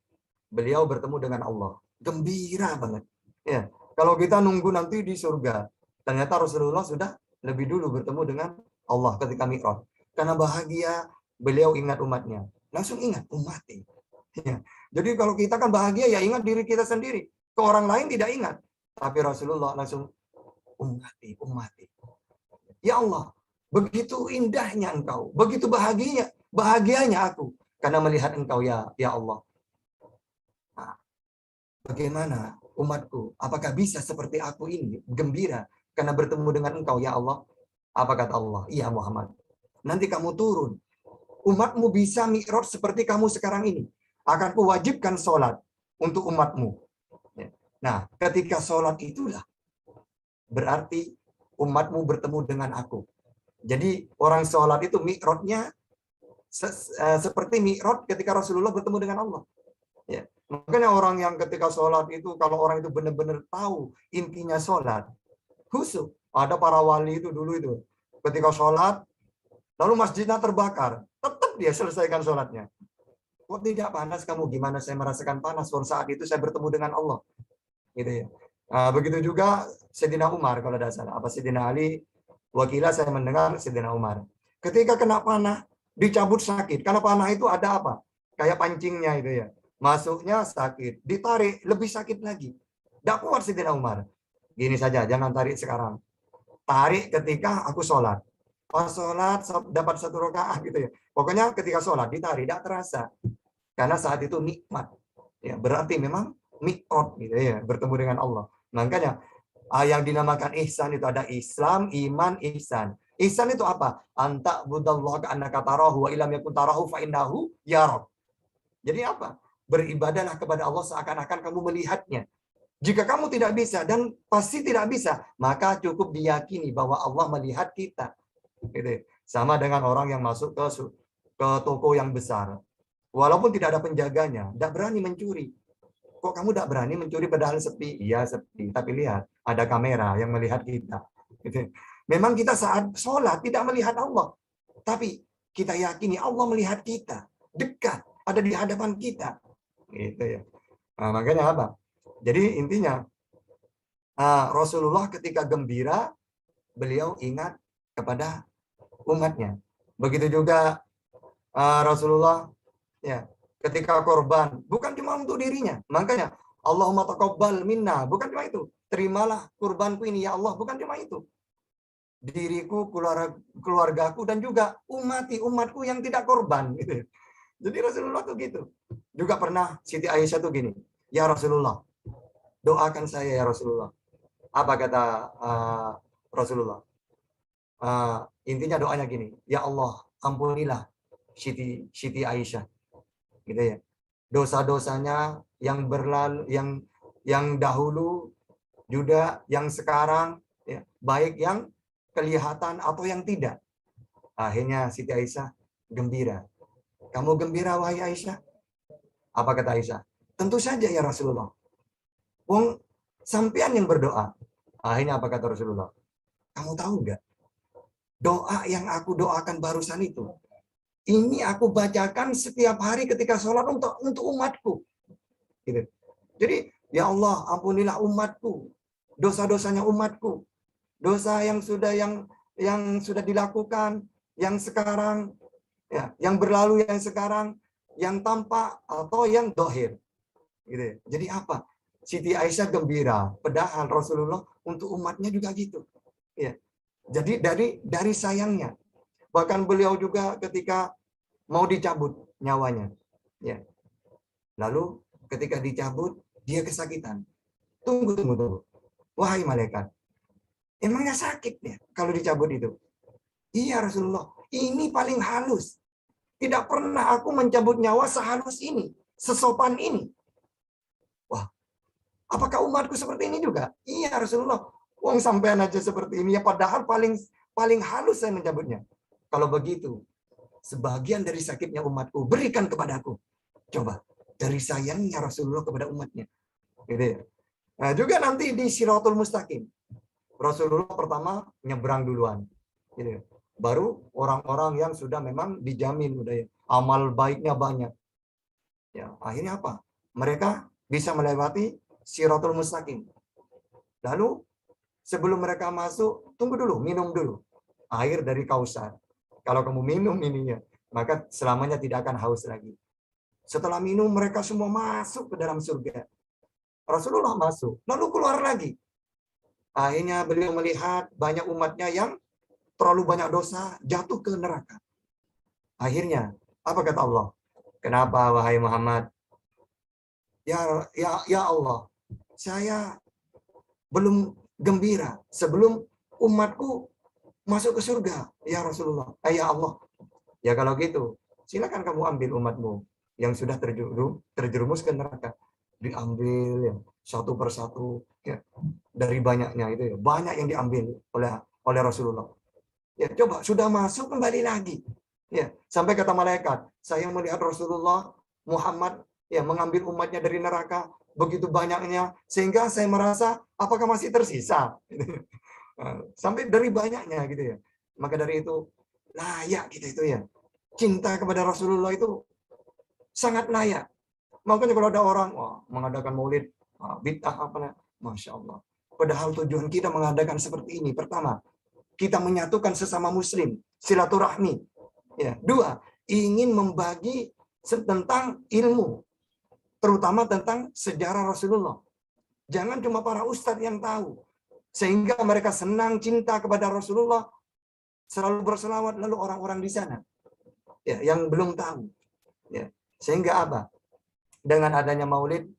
beliau bertemu dengan Allah. Gembira banget. Ya, kalau kita nunggu nanti di surga, ternyata Rasulullah sudah lebih dulu bertemu dengan Allah ketika Mi'raj. Karena bahagia, beliau ingat umatnya. Langsung ingat umatnya. Ya. Jadi kalau kita kan bahagia, ya ingat diri kita sendiri. Ke orang lain tidak ingat. Tapi Rasulullah langsung ummati. Ya Allah, begitu indahnya engkau, begitu bahagianya aku karena melihat engkau ya Allah. Nah, bagaimana umatku? Apakah bisa seperti aku ini gembira karena bertemu dengan engkau ya Allah? Apa kata Allah? Iya Muhammad. Nanti kamu turun. Umatmu bisa mi'raj seperti kamu sekarang ini. Akan kuwajibkan sholat untuk umatmu. Nah, ketika sholat itulah berarti umatmu bertemu dengan aku. Jadi orang sholat itu mi'rajnya seperti mi'raj ketika Rasulullah bertemu dengan Allah. Ya. Makanya orang yang ketika sholat itu, kalau orang itu benar-benar tahu intinya sholat, khusyuk. Ada para wali itu dulu itu. Ketika sholat, lalu masjidnya terbakar. Tetap dia selesaikan sholatnya. Kok tidak panas kamu? Gimana saya merasakan panas? Saat itu saya bertemu dengan Allah. Gitu ya. Nah, begitu juga Sayyidina Umar kalau tidak salah. Apa Sayyidina Ali? Wakilah saya mendengar Sayyidina Umar. Ketika kena panah, dicabut sakit. Karena panah itu ada apa? Kayak pancingnya itu ya. Masuknya sakit. Ditarik, lebih sakit lagi. Tidak kuat Sayyidina Umar. Gini saja, jangan tarik sekarang. Tarik ketika aku sholat. Pas sholat, dapat 1 rakaat gitu ya. Pokoknya ketika sholat, ditarik. Tidak terasa. Karena saat itu nikmat. Ya, berarti memang mi'raj gitu ya. Bertemu dengan Allah. Makanya, yang dinamakan ihsan itu ada Islam, iman, ihsan. Ihsan itu apa? Anta budallah ka'annaka tarahu wa illam yakun tarahu fa innahu yarak. Jadi apa? Beribadahlah kepada Allah seakan-akan kamu melihatnya. Jika kamu tidak bisa, dan pasti tidak bisa, maka cukup diyakini bahwa Allah melihat kita. Gitu. Sama dengan orang yang masuk ke toko yang besar. Walaupun tidak ada penjaganya, tidak berani mencuri. Kok kamu tidak berani mencuri padahal sepi? Iya sepi, tapi lihat, ada kamera yang melihat kita. Gitu. Memang kita saat sholat tidak melihat Allah. Tapi kita yakini Allah melihat kita. Dekat, ada di hadapan kita. Gitu ya. Nah, makanya apa? Jadi intinya Rasulullah ketika gembira, beliau ingat kepada umatnya. Begitu juga Rasulullah ya ketika korban, bukan cuma untuk dirinya. Makanya Allahumma taqabbal minna, bukan cuma itu. Terimalah kurbanku ini ya Allah, bukan cuma itu. Diriku, keluargaku, dan juga umatku yang tidak korban. Gitu. Jadi Rasulullah tuh gitu. Juga pernah Siti Aisyah tuh gini, ya Rasulullah, doakan saya ya Rasulullah. Apa kata Rasulullah? Intinya doanya gini, ya Allah, ampunilah Siti Aisyah. Gitu ya. Dosa-dosanya yang berlalu, yang dahulu, juga yang sekarang, ya, baik yang kelihatan atau yang tidak. Akhirnya Siti Aisyah gembira. Kamu gembira wahai Aisyah? Apa kata Aisyah? Tentu saja ya Rasulullah. Wong sampean yang berdoa. Akhirnya apa kata Rasulullah? Kamu tahu nggak? Doa yang aku doakan barusan itu, ini aku bacakan setiap hari ketika sholat untuk umatku. Gitu. Jadi ya Allah, ampunilah umatku, dosa-dosanya umatku, dosa yang sudah dilakukan, yang sekarang, ya, yang berlalu, yang sekarang, yang tampak atau yang dohir. Gitu. Jadi apa? Siti Aisyah gembira, padahal Rasulullah untuk umatnya juga gitu. Ya. Jadi dari sayangnya, bahkan beliau juga ketika mau dicabut nyawanya, ya. Lalu ketika dicabut dia kesakitan. Tunggu. Wahai malaikat, emangnya sakit ya kalau dicabut itu? Iya Rasulullah, ini paling halus. Tidak pernah aku mencabut nyawa sehalus ini, sesopan ini. Wah, apakah umatku seperti ini juga? Iya Rasulullah. Wong sampean aja seperti ini ya, padahal paling halus saya mencabutnya. Kalau begitu, sebagian dari sakitnya umatku berikan kepadaku. Coba, dari sayangnya Rasulullah kepada umatnya. Gitu ya. Nah, juga nanti di Siratul Mustaqim, Rasulullah pertama nyebrang duluan. Gitu ya. Baru orang-orang yang sudah memang dijamin udah ya, amal baiknya banyak. Ya, akhirnya apa? Mereka bisa melewati Siratul Mustaqim. Lalu sebelum mereka masuk, tunggu dulu, minum dulu air dari Kausar. Kalau kamu minum ininya, maka selamanya tidak akan haus lagi. Setelah minum, mereka semua masuk ke dalam surga. Rasulullah masuk, lalu keluar lagi. Akhirnya beliau melihat banyak umatnya yang terlalu banyak dosa, jatuh ke neraka. Akhirnya, apa kata Allah? Kenapa wahai Muhammad? Ya Allah, saya belum gembira sebelum umatku masuk ke surga, ya Rasulullah. Ya Allah. Ya kalau gitu, silakan kamu ambil umatmu yang sudah terjerumus ke neraka. Diambil ya, satu persatu ya, dari banyaknya itu ya. Banyak yang diambil oleh Rasulullah. Ya coba sudah masuk kembali lagi. Ya, sampai kata malaikat, saya melihat Rasulullah Muhammad ya mengambil umatnya dari neraka begitu banyaknya sehingga saya merasa apakah masih tersisa. Sampai dari banyaknya gitu ya. Maka dari itu layak kita itu ya. Cinta kepada Rasulullah itu sangat layak. Makanya kalau ada orang mengadakan maulid, bid'ah apa, Masya Allah. Padahal tujuan kita mengadakan seperti ini. Pertama, kita menyatukan sesama muslim, silaturahmi. Ya. Dua, ingin membagi tentang ilmu, terutama tentang sejarah Rasulullah. Jangan cuma para ustadz yang tahu. Sehingga mereka senang cinta kepada Rasulullah, selalu berselawat, lalu orang-orang di sana ya, yang belum tahu. Ya. Sehingga apa? Dengan adanya maulid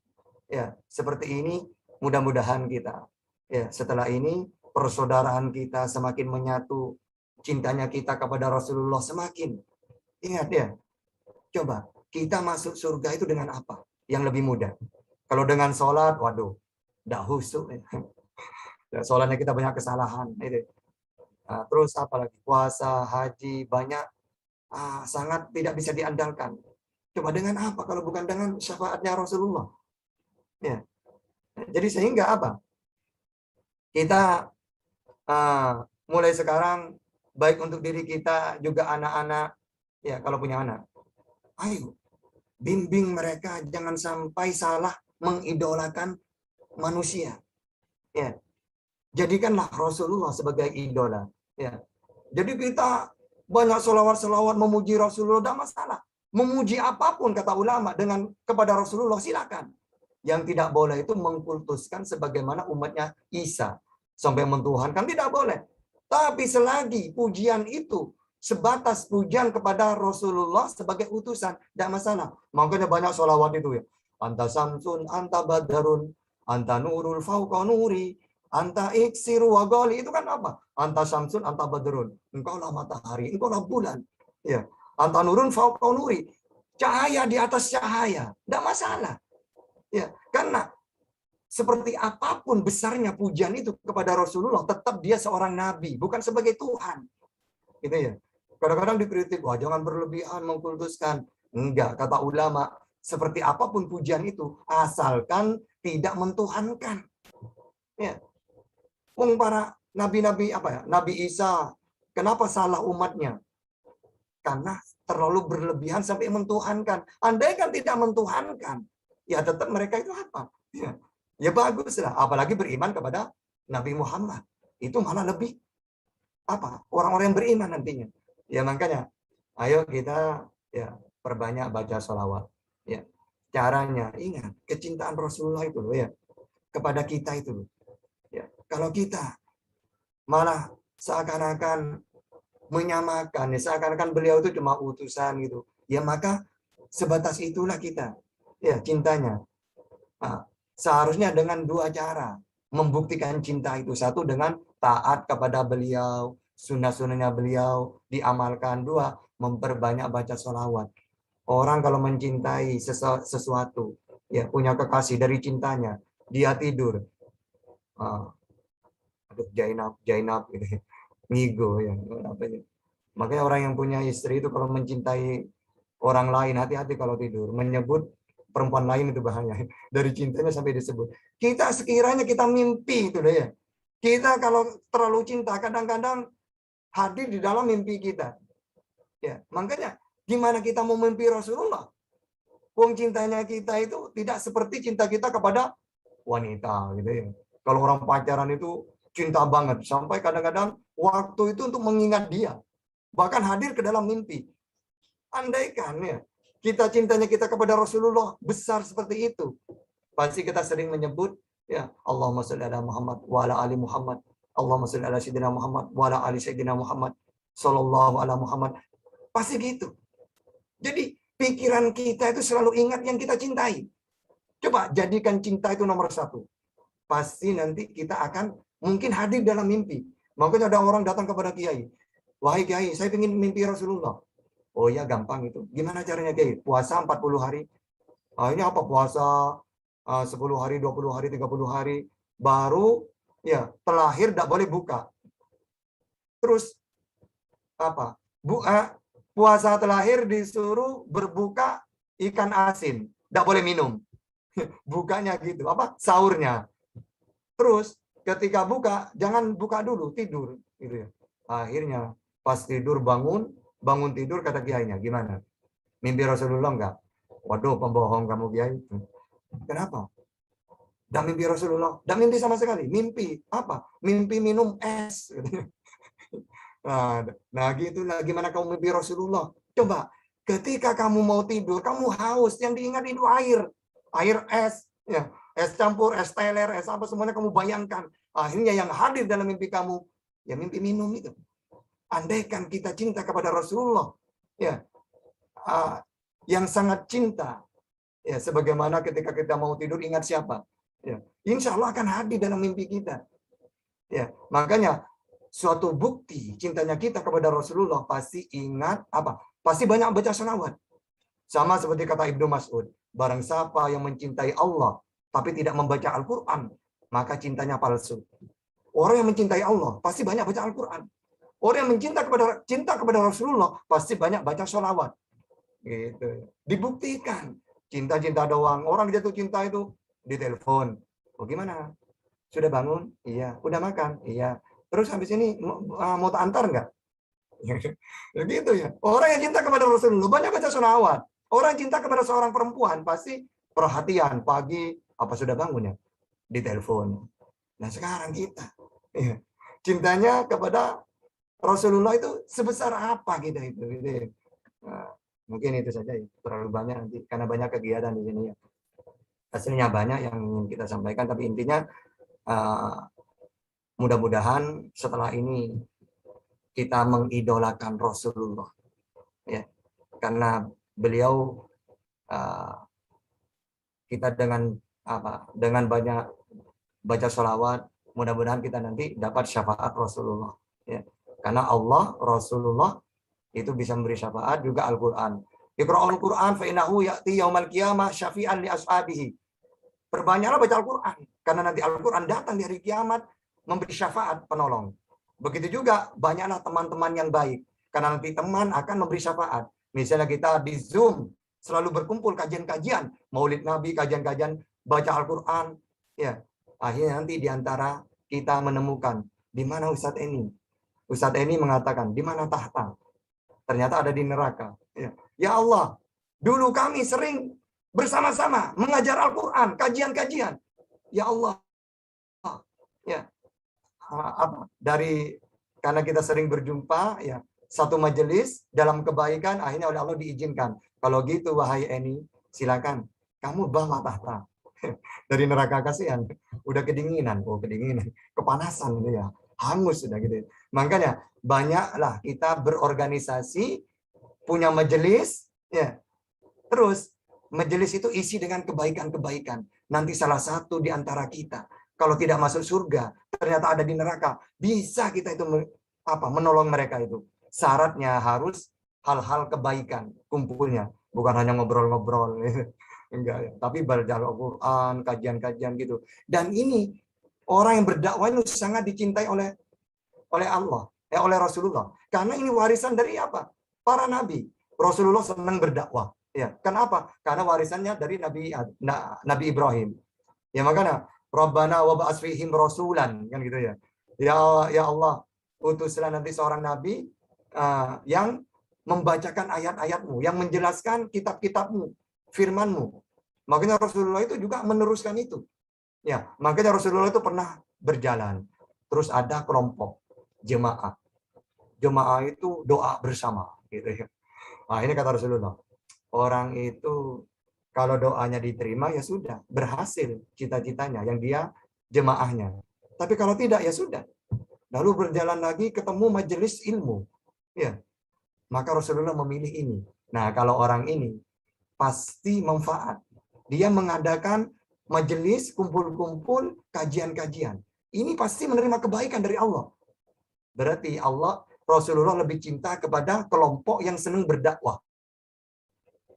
ya seperti ini, mudah-mudahan kita ya setelah ini persaudaraan kita semakin menyatu, cintanya kita kepada Rasulullah semakin. Ingat ya, coba kita masuk surga itu dengan apa? Yang lebih mudah. Kalau dengan sholat, waduh, Tidak husuk. Ya, soalnya kita banyak kesalahan. Itu. Nah, terus apalagi puasa, haji, banyak sangat tidak bisa diandalkan. Coba dengan apa kalau bukan dengan syafaatnya Rasulullah? Ya. Jadi sehingga apa? Kita mulai sekarang baik untuk diri kita juga anak-anak, ya kalau punya anak, ayo bimbing mereka jangan sampai salah mengidolakan manusia. Ya, jadikanlah Rasulullah sebagai idola. Ya, jadi kita banyak selawat-selawat memuji Rasulullah, tidak masalah. Memuji apapun kata ulama dengan kepada Rasulullah silakan. Yang tidak boleh itu mengkultuskan sebagaimana umatnya Isa sampai mentuhankan, tidak boleh. Tapi selagi pujian itu sebatas pujian kepada Rasulullah sebagai utusan, tidak masalah. Makanya banyak sholawat itu ya. Anta samsun, anta badarun, anta nurul fauqa nuri, anta iksiru wa gali. Itu kan apa? Anta samsun, anta badarun. Engkaulah matahari, engkaulah bulan. Ya. Anta nurun fauqa nuri. Cahaya di atas cahaya. Tidak masalah. Ya, karena seperti apapun besarnya pujian itu kepada Rasulullah, tetap dia seorang nabi, bukan sebagai Tuhan. Gitu ya. Kadang-kadang dikritik, wah jangan berlebihan mengkultuskan. Enggak, kata ulama, seperti apapun pujian itu, asalkan tidak mentuhankan. Ya. Para nabi-nabi apa ya? Nabi Isa, kenapa salah umatnya? Karena terlalu berlebihan sampai mentuhankan. Andai kan tidak mentuhankan, ya tetap mereka itu apa? Ya baguslah, apalagi beriman kepada Nabi Muhammad. Itu malah lebih apa? Orang-orang yang beriman nantinya. Ya makanya, ayo kita ya perbanyak baca sholawat. Ya, caranya ingat kecintaan Rasulullah itu loh ya kepada kita itu loh. Ya, kalau kita malah seakan-akan menyamakan, ya, seakan-akan beliau itu cuma utusan gitu. Ya maka sebatas itulah kita. Ya cintanya. Nah, seharusnya dengan dua cara membuktikan cinta itu. Satu dengan taat kepada beliau, sunnah-sunnahnya beliau diamalkan. Dua, memperbanyak baca sholawat. Orang kalau mencintai sesuatu, ya punya kekasih dari cintanya, dia tidur. Aduh Jainab gitu. Ngigo ya. Makanya orang yang punya istri itu kalau mencintai orang lain, hati-hati kalau tidur. Menyebut perempuan lain itu bahaya. Dari cintanya sampai disebut. Kita sekiranya kita mimpi itu deh ya. Kita kalau terlalu cinta kadang-kadang hadir di dalam mimpi kita. Ya, makanya gimana kita mau mimpi Rasulullah? Wong cintanya kita itu tidak seperti cinta kita kepada wanita gitu ya. Kalau orang pacaran itu cinta banget sampai kadang-kadang waktu itu untuk mengingat dia. Bahkan hadir ke dalam mimpi. Andaikan ya kita cintanya kita kepada Rasulullah besar seperti itu, pasti kita sering menyebut ya Allahumma sholli ala Muhammad wa ala ali Muhammad, Allahumma sholli ala sayyidina Muhammad wa ala ali sayyidina Muhammad sallallahu ala Muhammad. Pasti gitu. Jadi pikiran kita itu selalu ingat yang kita cintai. Coba jadikan cinta itu nomor satu. Pasti nanti kita akan mungkin hadir dalam mimpi. Makanya ada orang datang kepada Kiai. Wahai Kiai, saya ingin mimpi Rasulullah. Oh ya gampang itu. Gimana caranya Kiai? Puasa 40 hari. Ini apa puasa 10 hari, 20 hari, 30 hari. Baru ya terlahir tidak boleh buka. Terus apa? Puasa terlahir disuruh berbuka ikan asin. Tidak boleh minum. Bukanya gitu. Apa? Sahurnya. Terus ketika buka, jangan buka dulu, tidur. Gitu ya. Akhirnya pas tidur bangun tidur kata kiainya, gimana? Mimpi Rasulullah enggak? Waduh, pembohong kamu Kiai. Kenapa? Enggak mimpi Rasulullah. Enggak mimpi sama sekali. Mimpi apa? Mimpi minum es. Nah gitulah gimana kamu mimpi Rasulullah. Coba, ketika kamu mau tidur, kamu haus, yang diingat itu air. Air es. Ya, es campur, es teler, es apa, semuanya kamu bayangkan. Akhirnya yang hadir dalam mimpi kamu, ya mimpi minum itu. Andaikan kita cinta kepada Rasulullah, ya, yang sangat cinta, ya, sebagaimana ketika kita mau tidur ingat siapa, ya, insya Allah akan hadir dalam mimpi kita, ya, makanya suatu bukti cintanya kita kepada Rasulullah pasti ingat apa, pasti banyak baca sholawat, sama seperti kata Ibnu Mas'ud, barang siapa yang mencintai Allah tapi tidak membaca Al-Quran, maka cintanya palsu. Orang yang mencintai Allah pasti banyak baca Al-Quran. Orang yang cinta kepada Rasulullah pasti banyak baca sholawat. Gitu. Dibuktikan. Cinta-cinta doang. Orang jatuh cinta itu di telepon. Oh gimana? Sudah bangun? Iya. Udah makan? Iya. Terus habis ini mau tak antar nggak? Gitu ya. Orang yang cinta kepada Rasulullah banyak baca sholawat. Orang yang cinta kepada seorang perempuan pasti perhatian pagi apa sudah bangun ya di telepon. Nah sekarang kita cintanya kepada Rasulullah itu sebesar apa kita itu? Nah, mungkin itu saja ya. Terlalu banyak nanti karena banyak kegiatan di sini ya. Hasilnya banyak yang ingin kita sampaikan, tapi intinya mudah-mudahan setelah ini kita mengidolakan Rasulullah, ya, karena beliau kita dengan banyak baca sholawat, mudah-mudahan kita nanti dapat syafaat Rasulullah, ya, karena Allah Rasulullah itu bisa memberi syafaat, juga Al-Quran. Iqra'ul Quran fa innahu ya'ti yaumal qiyamah syafi'an li ashabihi. Perbanyaklah baca Al-Quran, karena nanti Al-Quran datang di hari kiamat memberi syafaat penolong. Begitu juga banyaklah teman-teman yang baik, karena nanti teman akan memberi syafaat. Misalnya kita di Zoom selalu berkumpul kajian-kajian, Maulid Nabi, kajian-kajian baca Al-Quran, ya. Akhirnya nanti di antara kita menemukan di mana Ustadz ini. Ustadz ini mengatakan di mana tahta. Ternyata ada di neraka. Ya Allah, dulu kami sering bersama-sama mengajar Al-Quran, kajian-kajian. Ya Allah, ya, karena kita sering berjumpa, ya, satu majelis dalam kebaikan, akhirnya oleh Allah diizinkan. Kalau gitu, wahai Eni, silakan kamu bawa tahta dari neraka. Kasihan, udah kedinginan, kepanasan gitu ya, hangus sudah gitu. Makanya banyaklah kita berorganisasi, punya majelis, ya. Terus majelis itu isi dengan kebaikan-kebaikan. Nanti salah satu di antara kita kalau tidak masuk surga, ternyata ada di neraka, bisa kita itu menolong mereka itu. Syaratnya harus hal-hal kebaikan kumpulnya, bukan hanya ngobrol-ngobrol, enggak ya. Tapi baca Al-Quran, kajian-kajian gitu. Dan ini orang yang berdakwah itu sangat dicintai oleh Allah, oleh Rasulullah. Karena ini warisan dari apa? Para nabi. Rasulullah senang berdakwah. Ya, kenapa? Karena warisannya dari Nabi Ibrahim. Ya makanya Rabbana wa ba'ats fihim rasulan, kan gitu ya. Ya Allah, utuslah nanti seorang nabi yang membacakan ayat-ayatmu, yang menjelaskan kitab-kitabmu, firmanmu. Makanya Rasulullah itu juga meneruskan itu. Ya, makanya Rasulullah itu pernah berjalan. Terus ada kelompok jemaah. Jemaah itu doa bersama, gitu ya. Nah, ini kata Rasulullah. Orang itu kalau doanya diterima ya sudah, berhasil cita-citanya yang dia jemaahnya. Tapi kalau tidak ya sudah. Lalu berjalan lagi ketemu majelis ilmu. Ya. Maka Rasulullah memilih ini. Nah, kalau orang ini pasti manfaat. Dia mengadakan majelis, kumpul-kumpul, kajian-kajian. Ini pasti menerima kebaikan dari Allah. Berarti Rasulullah lebih cinta kepada kelompok yang senang berdakwah.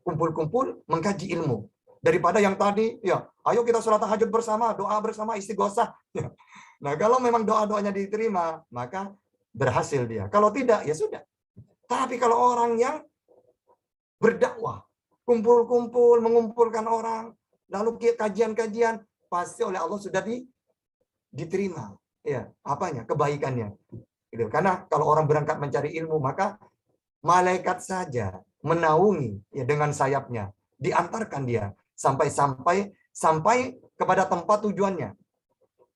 Kumpul-kumpul mengkaji ilmu daripada yang tadi, ya, ayo kita sholat tahajud bersama, doa bersama, istighosah. Ya. Nah, kalau memang doa-doanya diterima, maka berhasil dia. Kalau tidak, ya sudah. Tapi kalau orang yang berdakwah, kumpul-kumpul, mengumpulkan orang, lalu kajian-kajian, pasti oleh Allah sudah diterima. Ya, apanya? Kebaikannya. Gitu. Karena kalau orang berangkat mencari ilmu, maka malaikat saja menaungi ya dengan sayapnya, diantarkan dia sampai kepada tempat tujuannya.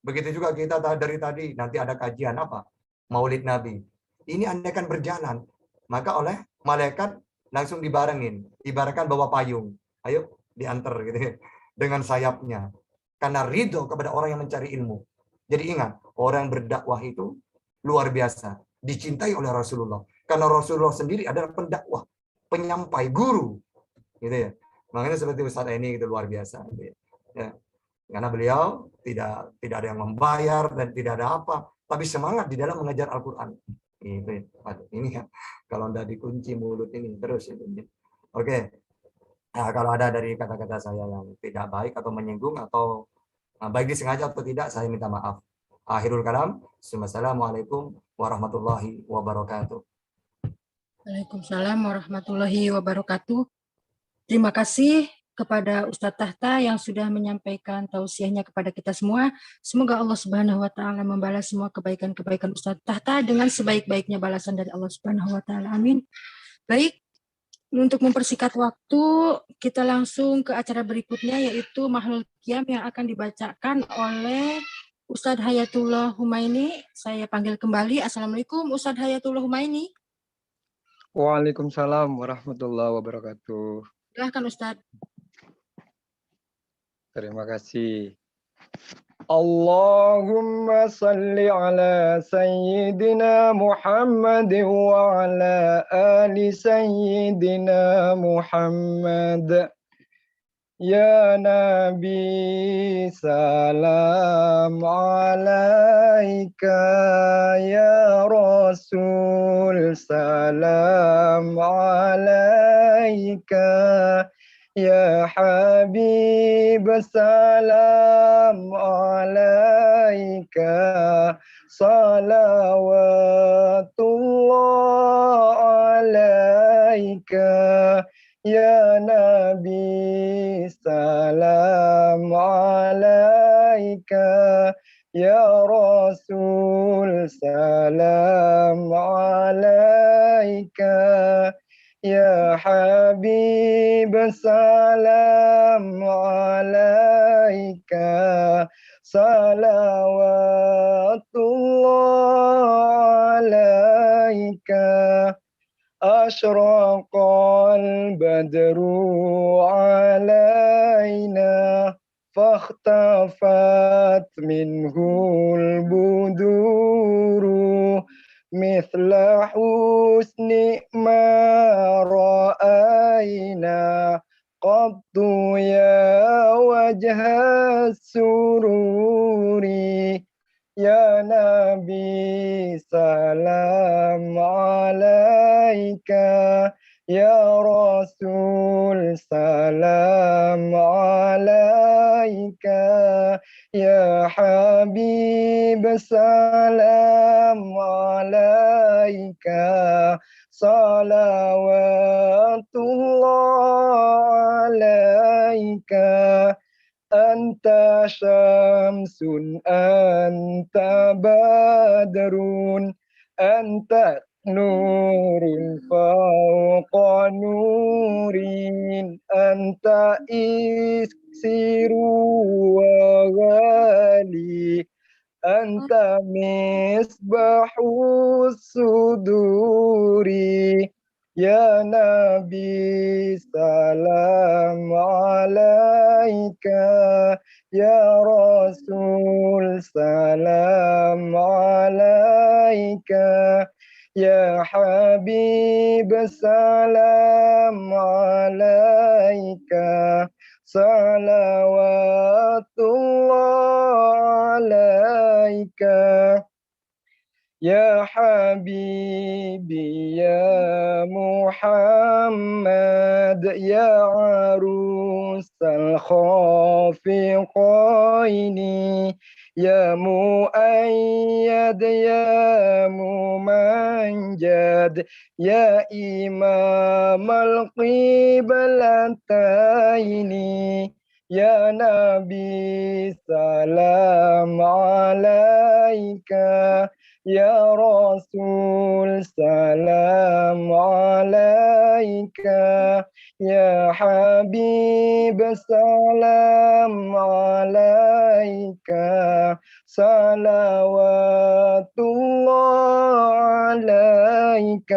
Begitu juga kita dari tadi nanti ada kajian apa? Maulid Nabi. Ini Anda akan berjalan, maka oleh malaikat langsung dibarengin, ibaratkan bawa payung. Ayo diantar gitu dengan sayapnya. Karena ridho kepada orang yang mencari ilmu. Jadi ingat, orang yang berdakwah itu luar biasa, dicintai oleh Rasulullah. Karena Rasulullah sendiri adalah pendakwah, penyampai, guru, gitu ya. Makanya seperti Ustadz ini gitu luar biasa, gitu ya. Karena beliau tidak ada yang membayar dan tidak ada apa, tapi semangat di dalam mengajar Al-Quran. Gitu ya. Aduh, ini ya, kalau anda dikunci mulut ini terus itu. Oke. Nah, kalau ada dari kata-kata saya yang tidak baik atau menyinggung atau Baik disengaja atau tidak, saya minta maaf. Akhirul kalam. Assalamualaikum warahmatullahi wabarakatuh. Waalaikumsalam warahmatullahi wabarakatuh. Terima kasih kepada Ustadz Tahta yang sudah menyampaikan tausiahnya kepada kita semua. Semoga Allah Subhanahu wa taala membalas semua kebaikan-kebaikan Ustadz Tahta dengan sebaik-baiknya balasan dari Allah Subhanahu wa taala. Amin. Baik, untuk mempersingkat waktu, kita langsung ke acara berikutnya, yaitu Mahlul Qiyam yang akan dibacakan oleh Ustadz Hayatullah Humaini. Saya panggil kembali. Assalamualaikum Ustadz Hayatullah Humaini. Waalaikumsalam warahmatullahi wabarakatuh. Silahkan Ustadz. Terima kasih. Allahumma salli ala Sayyidina Muhammad wa ala ali Sayyidina Muhammad. Ya Nabi salam alaika, ya Rasul salam alaika, ya Habib salam alaika, salawatullah alaika, ya Nabi salam alaika, ya Rasul salam alaika, ya Habib salam alaika, salawatullah alaika. أشرق البدر علينا فاختفت منه البدور مثل حسن ما رأينا قط يا وجه السرور يا نبي سلام عليك يا رسول سلام عليك يا حبيب سلام عليك صلوات الله عليك أنت شمس أنت بدر أنت نور فوق نور أنت إكسير وغالي أنت مصباح الصدور يا نبي سلام عليك يا رسول سلام عليك يا حبيب سلام عليك صلوات الله عليك يا حبيبي يا محمد يا عروس الخافقين يا مؤيد يا ممجد يا إمام القبلتين يا نبي سلام عليك يا رسول سلام عليك يا حبيب سلام عليك صلوات الله عليك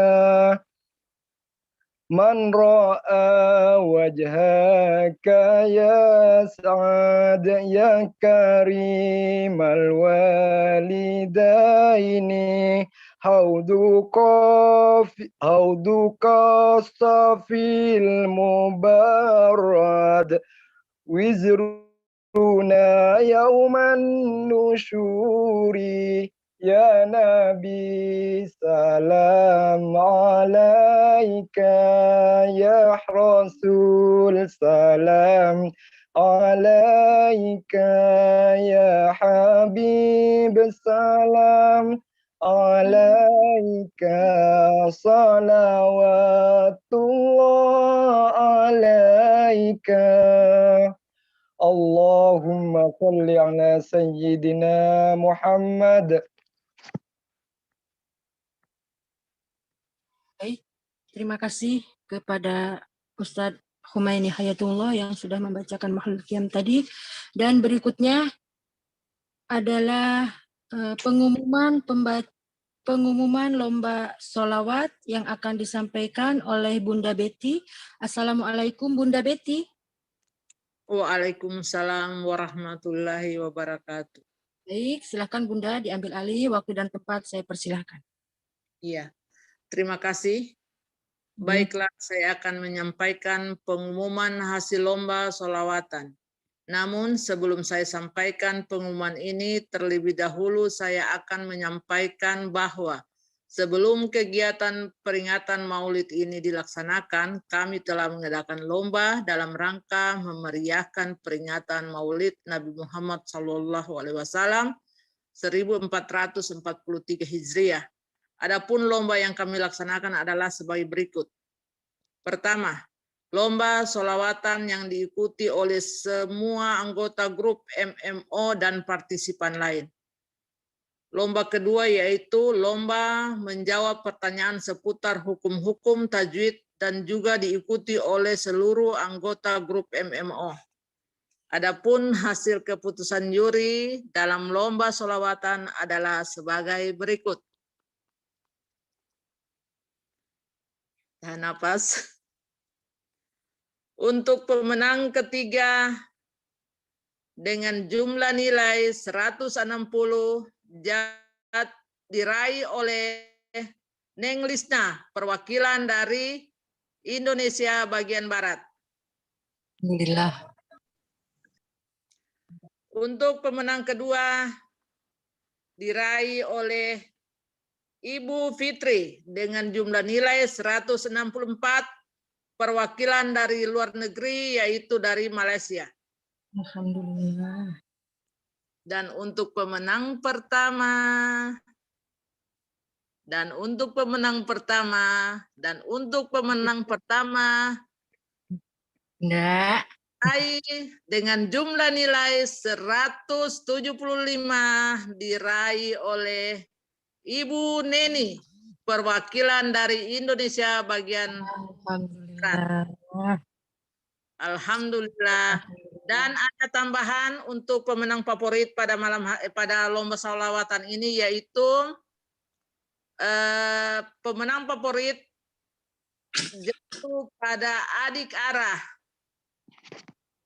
من رأى وجهك يسعد يا كريم الوالدين حوضك الصفي المبرد وزرنا يوم النشور يا نبي سلام عليك يا رسول سلام عليك يا حبيب السلام عليك صلوات الله عليك اللهم صل على سيدنا محمد. Baik, terima kasih kepada Ustadz Humaini Hayatullah yang sudah membacakan Makhlul Qiyam tadi. Dan berikutnya adalah pengumuman lomba sholawat yang akan disampaikan oleh Bunda Betty. Assalamualaikum Bunda Betty. Waalaikumsalam warahmatullahi wabarakatuh. Baik, silakan Bunda diambil alih waktu dan tempat, saya persilahkan. Iya, terima kasih. Baiklah, saya akan menyampaikan pengumuman hasil lomba sholawatan. Namun sebelum saya sampaikan pengumuman ini, terlebih dahulu saya akan menyampaikan bahwa sebelum kegiatan peringatan Maulid ini dilaksanakan, kami telah mengadakan lomba dalam rangka memeriahkan peringatan Maulid Nabi Muhammad SAW 1443 Hijriah. Adapun lomba yang kami laksanakan adalah sebagai berikut. Pertama, lomba sholawatan yang diikuti oleh semua anggota grup MMO dan partisipan lain. Lomba kedua yaitu lomba menjawab pertanyaan seputar hukum-hukum tajwid dan juga diikuti oleh seluruh anggota grup MMO. Adapun hasil keputusan juri dalam lomba sholawatan adalah sebagai berikut. Tahan napas. Untuk pemenang ketiga dengan jumlah nilai 160 diraih oleh Neng Lisna, perwakilan dari Indonesia bagian Barat. Alhamdulillah. Untuk pemenang kedua diraih oleh Ibu Fitri dengan jumlah nilai 164, perwakilan dari luar negeri yaitu dari Malaysia. Alhamdulillah. Dan untuk pemenang pertama, Enggak. Dengan jumlah nilai 175 diraih oleh Ibu Neni, perwakilan dari Indonesia bagian Barat. Alhamdulillah. Dan ada tambahan untuk pemenang favorit pada lomba sholawatan ini yaitu pemenang favorit jatuh pada adik Ara.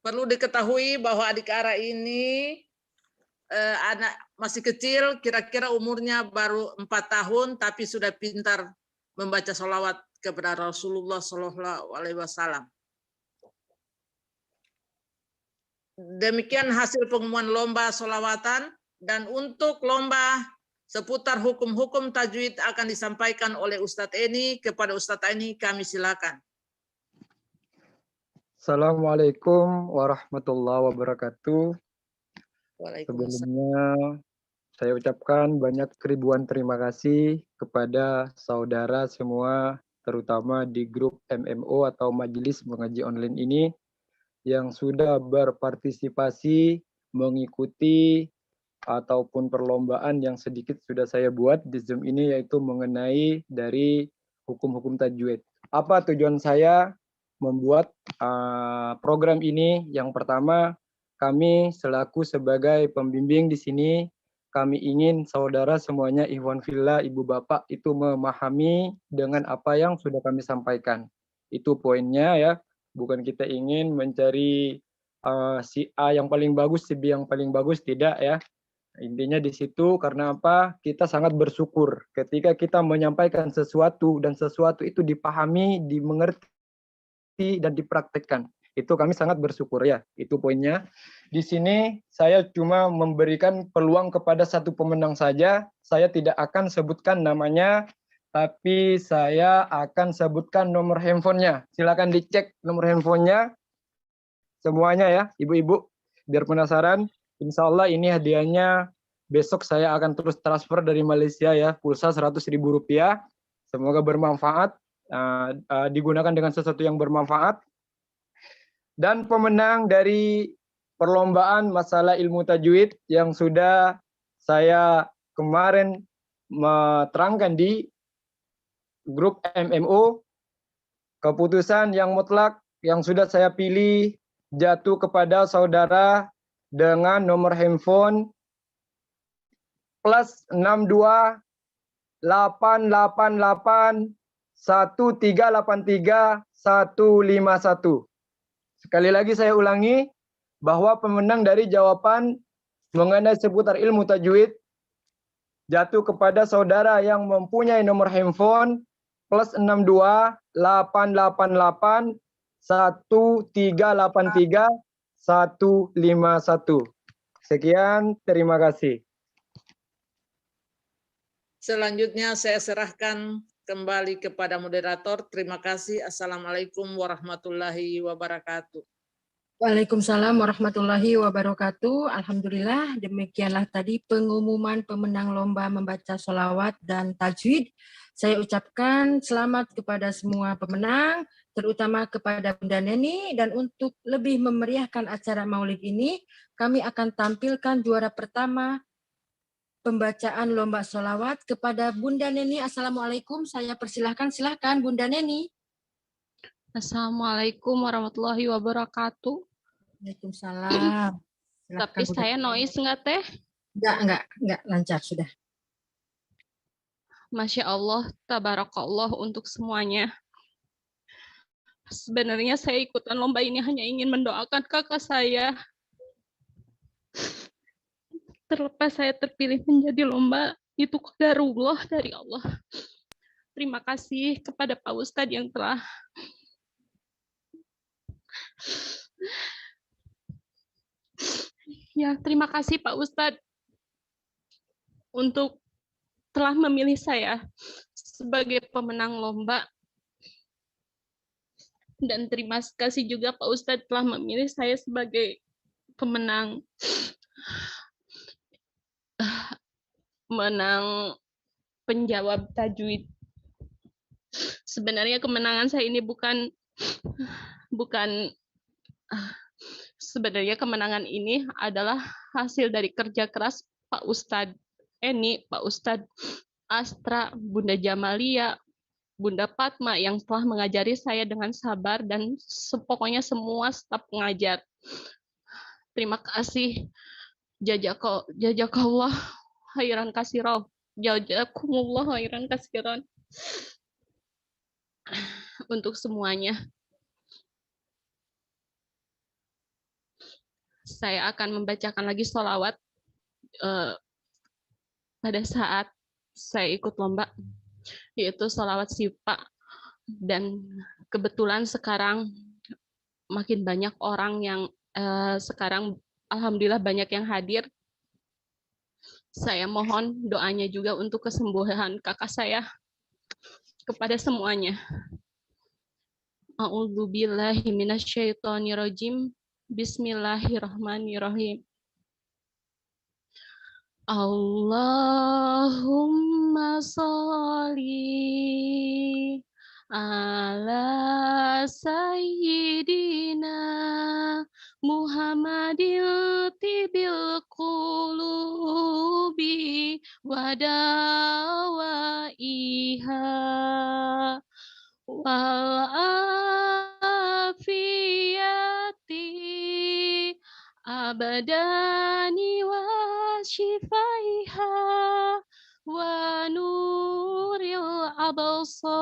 Perlu diketahui bahwa adik Ara ini anak masih kecil, kira-kira umurnya baru 4 tahun, tapi sudah pintar membaca sholawat kepada Rasulullah SAW. Demikian hasil pengumuman lomba sholawatan, dan untuk lomba seputar hukum-hukum tajwid akan disampaikan oleh Ustadz Eni. Kepada Ustadz Eni kami silakan. Assalamualaikum warahmatullahi wabarakatuh. Sebelumnya saya ucapkan banyak ribuan terima kasih kepada saudara semua, terutama di grup MMO atau Majelis Mengaji Online ini, yang sudah berpartisipasi mengikuti ataupun perlombaan yang sedikit sudah saya buat di Zoom ini, yaitu mengenai dari hukum-hukum tajwid. Apa tujuan saya membuat program ini? Yang pertama, kami selaku sebagai pembimbing di sini, kami ingin saudara semuanya, ikhwan fillah, ibu bapak itu memahami dengan apa yang sudah kami sampaikan. Itu poinnya ya. Bukan kita ingin mencari si A yang paling bagus, si B yang paling bagus, tidak ya. Intinya di situ karena apa? Kita sangat bersyukur ketika kita menyampaikan sesuatu dan sesuatu itu dipahami, dimengerti dan dipraktekkan. Itu kami sangat bersyukur ya. Itu poinnya. Di sini saya cuma memberikan peluang kepada satu pemenang saja. Saya tidak akan sebutkan namanya, tapi saya akan sebutkan nomor handphonenya. Silakan dicek nomor handphonenya. semuanya ya, ibu-ibu. Biar penasaran, insya Allah ini hadiahnya besok saya akan terus transfer dari Malaysia ya, pulsa Rp100.000. Semoga bermanfaat, digunakan dengan sesuatu yang bermanfaat. Dan pemenang dari perlombaan masalah ilmu tajwid yang sudah saya kemarin menerangkan di grup MMO, keputusan yang mutlak yang sudah saya pilih jatuh kepada saudara dengan nomor handphone plus 62 888 1383 151. Sekali lagi saya ulangi bahwa pemenang dari jawaban mengenai seputar ilmu tajwid jatuh kepada saudara yang mempunyai nomor handphone plus 62 888 1383 151. Sekian, terima kasih. Selanjutnya saya serahkan kembali kepada moderator. Terima kasih. Assalamualaikum warahmatullahi wabarakatuh. Waalaikumsalam warahmatullahi wabarakatuh. Alhamdulillah, demikianlah tadi pengumuman pemenang lomba membaca sholawat dan tajwid. Saya ucapkan selamat kepada semua pemenang, terutama kepada Bunda Neni. Dan untuk lebih memeriahkan acara maulid ini, kami akan tampilkan juara pertama pembacaan lomba sholawat kepada Bunda Neni. Assalamualaikum, saya persilahkan. Silahkan Bunda Neni. Assalamualaikum warahmatullahi wabarakatuh. Waalaikumsalam. Tapi saya noise enggak teh? Enggak, lancar sudah. Masya Allah, tabarakallah untuk semuanya. Sebenarnya saya ikutan lomba ini hanya ingin mendoakan kakak saya. Terlepas saya terpilih menjadi lomba, itu qadarullah dari Allah. Terima kasih kepada Pak Ustadz yang telah terima kasih Pak Ustadz untuk telah memilih saya sebagai pemenang lomba. Dan terima kasih juga Pak Ustadz telah memilih saya sebagai pemenang penjawab tajwid. Sebenarnya kemenangan saya ini bukan sebenarnya kemenangan ini adalah hasil dari kerja keras Pak Ustadz Eni, Pak Ustadz Astra, Bunda Jamalia, Bunda Fatma yang telah mengajari saya dengan sabar dan pokoknya semua staf pengajar. Terima kasih. Jazakallah khairan katsiran. Jazakumullah khairan katsiran. Untuk semuanya. Saya akan membacakan lagi sholawat pada saat saya ikut lomba, yaitu sholawat Sifa. Dan kebetulan sekarang makin banyak orang yang sekarang alhamdulillah banyak yang hadir. Saya mohon doanya juga untuk kesembuhan kakak saya kepada semuanya. A'udzubillahi minasyaitonirrajim. Bismillahirrahmanirrahim. Allahumma sholli ala sayyidina Muhammadil tibil qulubi wa dawaiha wal afiyati abadani wa shifaiha wa nuril absari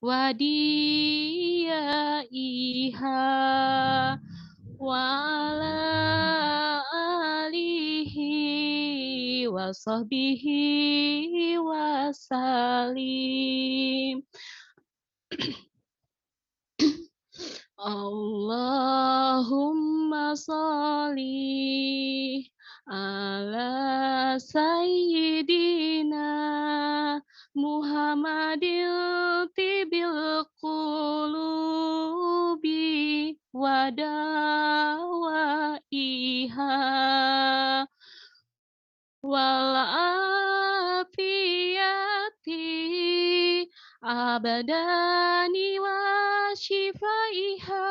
wa diyaiha wa ala alihi wa sahbihi wa salim. Allahumma sholli ala sayyidina Muhammadil tibil qulubi ودوائها والعافية أبدان وشفائها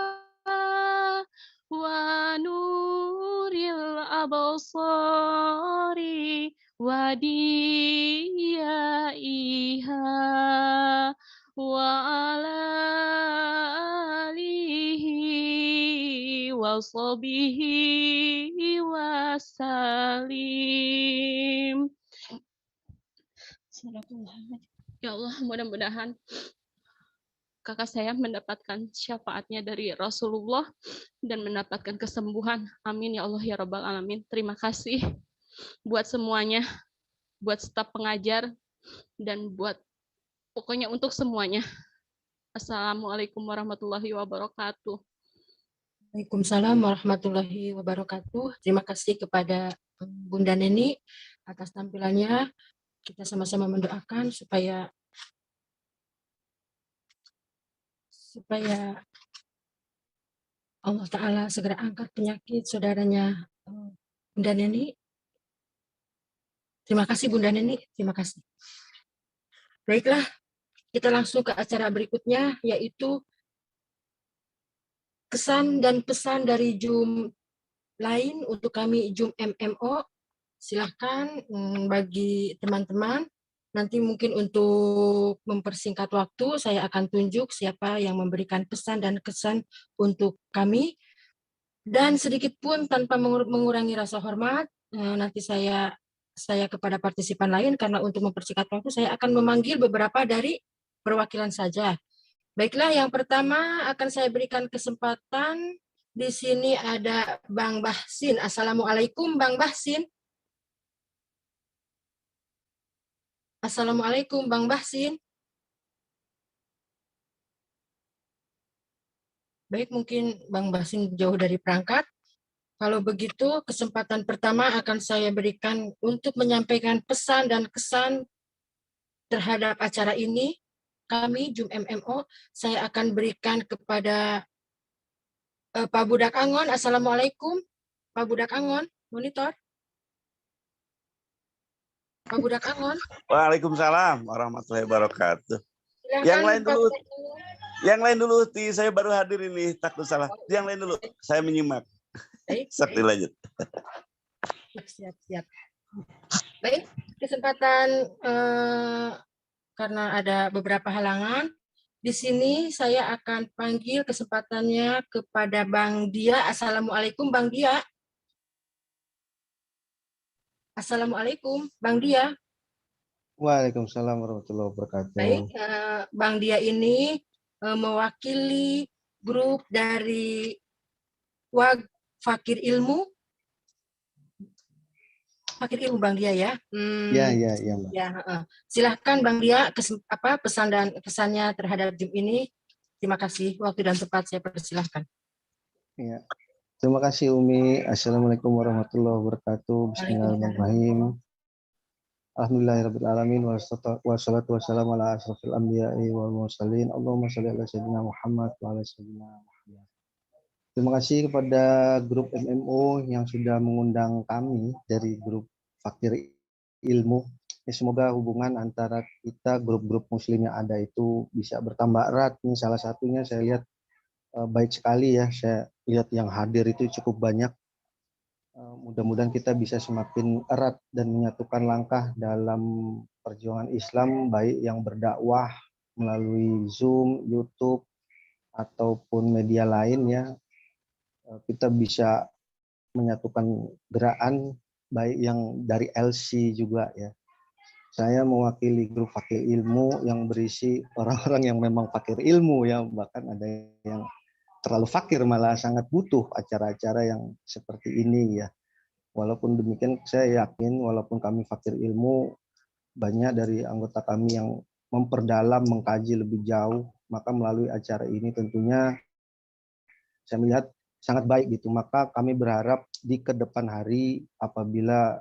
ونور الأبصار وديائها وعلى آله وصحبه وسلم. Ya Allah, mudah-mudahan kakak saya mendapatkan syafaatnya dari Rasulullah dan mendapatkan kesembuhan. Amin ya Allah ya Rabbal Alamin. Terima kasih buat semuanya, buat staf pengajar, dan buat pokoknya untuk semuanya. Assalamualaikum warahmatullahi wabarakatuh. Waalaikumsalam warahmatullahi wabarakatuh. Terima kasih kepada Bunda Neni atas tampilannya. Kita sama-sama mendoakan supaya Allah Ta'ala segera angkat penyakit saudaranya Bunda Neni. Terima kasih Bunda Neni, terima kasih. Baiklah, kita langsung ke acara berikutnya, yaitu kesan dan pesan dari Zoom lain untuk kami Zoom MMO. Silahkan bagi teman-teman, nanti mungkin untuk mempersingkat waktu, saya akan tunjuk siapa yang memberikan pesan dan kesan untuk kami. Dan sedikit pun tanpa mengurangi rasa hormat, nanti saya kepada partisipan lain, karena untuk mempersingkat waktu, saya akan memanggil beberapa dari perwakilan saja. Baiklah, yang pertama akan saya berikan kesempatan. Di sini ada Bang Bahsin. Assalamualaikum Bang Bahsin. Assalamualaikum Bang Bahsin. Baik, mungkin Bang Bahsin jauh dari perangkat. Kalau begitu, kesempatan pertama akan saya berikan untuk menyampaikan pesan dan kesan terhadap acara ini. Kami, Zoom MMO, saya akan berikan kepada Pak Budak Angon. Assalamualaikum, Pak Budak Angon, monitor. Pak Budak Angon. Waalaikumsalam warahmatullahi wabarakatuh. Silakan, yang lain dulu, saya baru hadir ini, takut salah. Yang lain dulu, saya menyimak. Sakti lanjut. Siap. Baik, kesempatan karena ada beberapa halangan, di sini saya akan panggil kesempatannya kepada Bang Dia. Assalamualaikum Bang Dia. Assalamualaikum Bang Dia. Waalaikumsalam warahmatullahi wabarakatuh. Baik, Bang Dia ini mewakili grup dari Fakir Ilmu. Fakir Ilmu Bang Dia ya. Ya, Mbak. Ya, silahkan Bang Dia pesan dan kesannya terhadap Zoom ini. Terima kasih, waktu dan tempat saya persilahkan. Ya. Terima kasih Umi. Assalamualaikum warahmatullahi wabarakatuh. Bismillahirrahmanirrahim. Alhamdulillahirabbil alamin wassalatu wassalamu ala asrofil anbiya'i wal mursalin. Allahumma shalli ala sayyidina Muhammad wa ala sayyidina Muhammad. Terima kasih kepada grup MMO yang sudah mengundang kami dari grup Fakir Ilmu. Semoga hubungan antara kita grup-grup muslim yang ada itu bisa bertambah erat. Ini salah satunya saya lihat baik sekali ya, saya lihat yang hadir itu cukup banyak. Mudah-mudahan kita bisa semakin erat dan menyatukan langkah dalam perjuangan Islam, baik yang berdakwah melalui Zoom, YouTube, ataupun media lain ya. Kita bisa menyatukan gerakan, baik yang dari LC juga ya. Saya mewakili grup Fakir Ilmu yang berisi orang-orang yang memang fakir ilmu ya, bahkan ada yang terlalu fakir, malah sangat butuh acara-acara yang seperti ini ya. Walaupun demikian saya yakin walaupun kami fakir ilmu, banyak dari anggota kami yang memperdalam, mengkaji lebih jauh, maka melalui acara ini tentunya saya melihat sangat baik gitu. Maka kami berharap di kedepan hari apabila